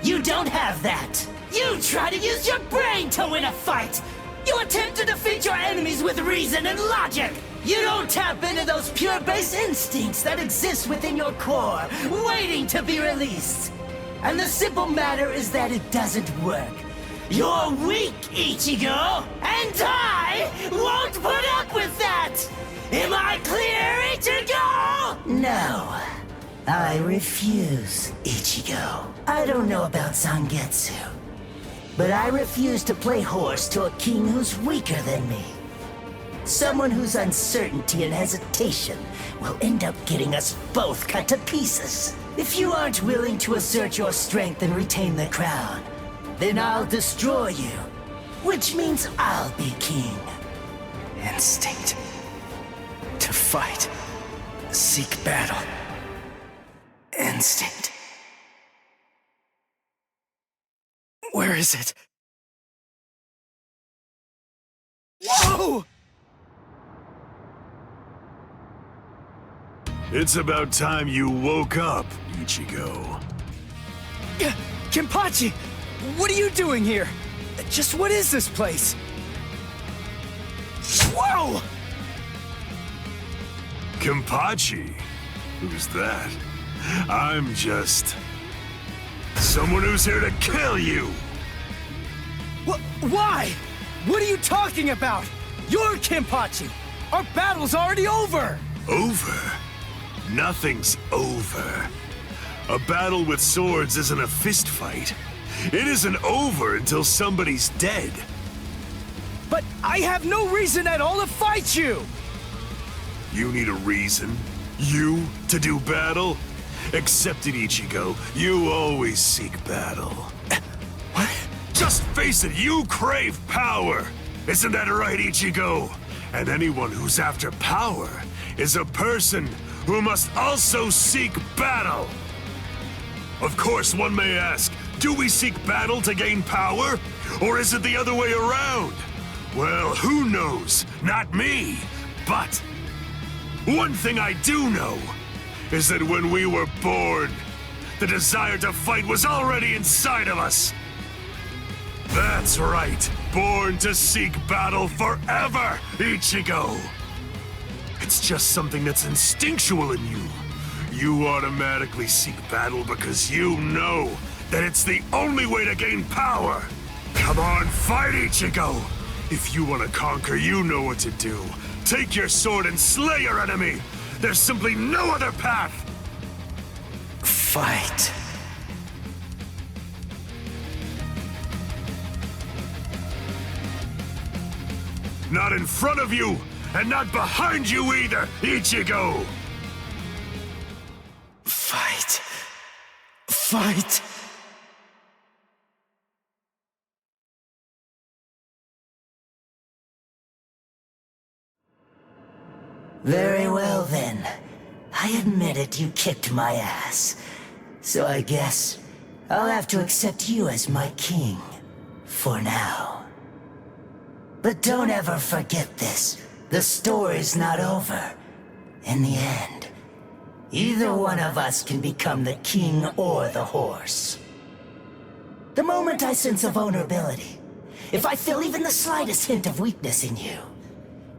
you don't have that. You try to use your brain to win a fight. You attempt to defeat your enemies with reason and logic. You don't tap into those pure base instincts that exist within your core, waiting to be released. And the simple matter is that it doesn't work. You're weak, Ichigo, and I won't put up with that! Am I clear, Ichigo? No. I refuse, Ichigo. I don't know about Zangetsu, but I refuse to play horse to a king who's weaker than me. Someone whose uncertainty and hesitation will end up getting us both cut to pieces. If you aren't willing to assert your strength and retain the crown, then I'll destroy you, which means I'll be king. Instinct. To fight. Seek battle. Instinct. Where is it? Whoa! It's about time you woke up, Ichigo. Kenpachi! What are you doing here? Just what is this place? Whoa! Kenpachi? Who's that? I'm just... someone who's here to kill you! Why? What are you talking about? You're Kenpachi! Our battle's already over! Over? Nothing's over. A battle with swords isn't a fist fight. It isn't over until somebody's dead. But I have no reason at all to fight you! You need a reason? You to do battle? Accept it, Ichigo. You always seek battle. What? Just face it, you crave power! Isn't that right, Ichigo? And anyone who's after power is a person who must also seek battle. Of course, one may ask, do we seek battle to gain power? Or is it the other way around? Well, who knows? Not me. But one thing I do know, is that when we were born, the desire to fight was already inside of us. That's right, born to seek battle forever, Ichigo. It's just something that's instinctual in you. You automatically seek battle because you know that it's the only way to gain power. Come on, fight, Ichigo! If you want to conquer, you know what to do. Take your sword and slay your enemy! There's simply no other path! Fight. Not in front of you, and not behind you either, Ichigo! Fight. Fight. Very well then. I admit it, you kicked my ass. So I guess I'll have to accept you as my king. For now. But don't ever forget this. The story's not over. In the end, either one of us can become the king or the horse. The moment I sense a vulnerability, if I feel even the slightest hint of weakness in you,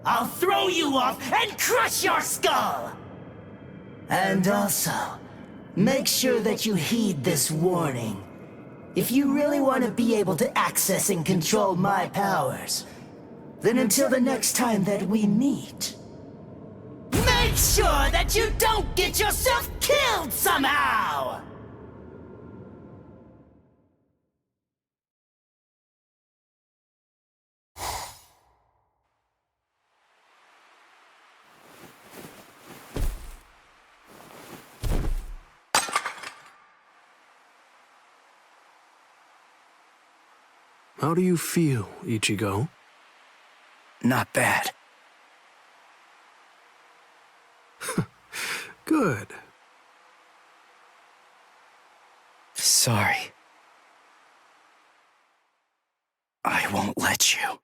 I'll throw you off and crush your skull! And also, make sure that you heed this warning. If you really want to be able to access and control my powers, then until the next time that we meet, make sure that you don't get yourself killed somehow! How do you feel, Ichigo? Not bad. Good. Sorry. I won't let you.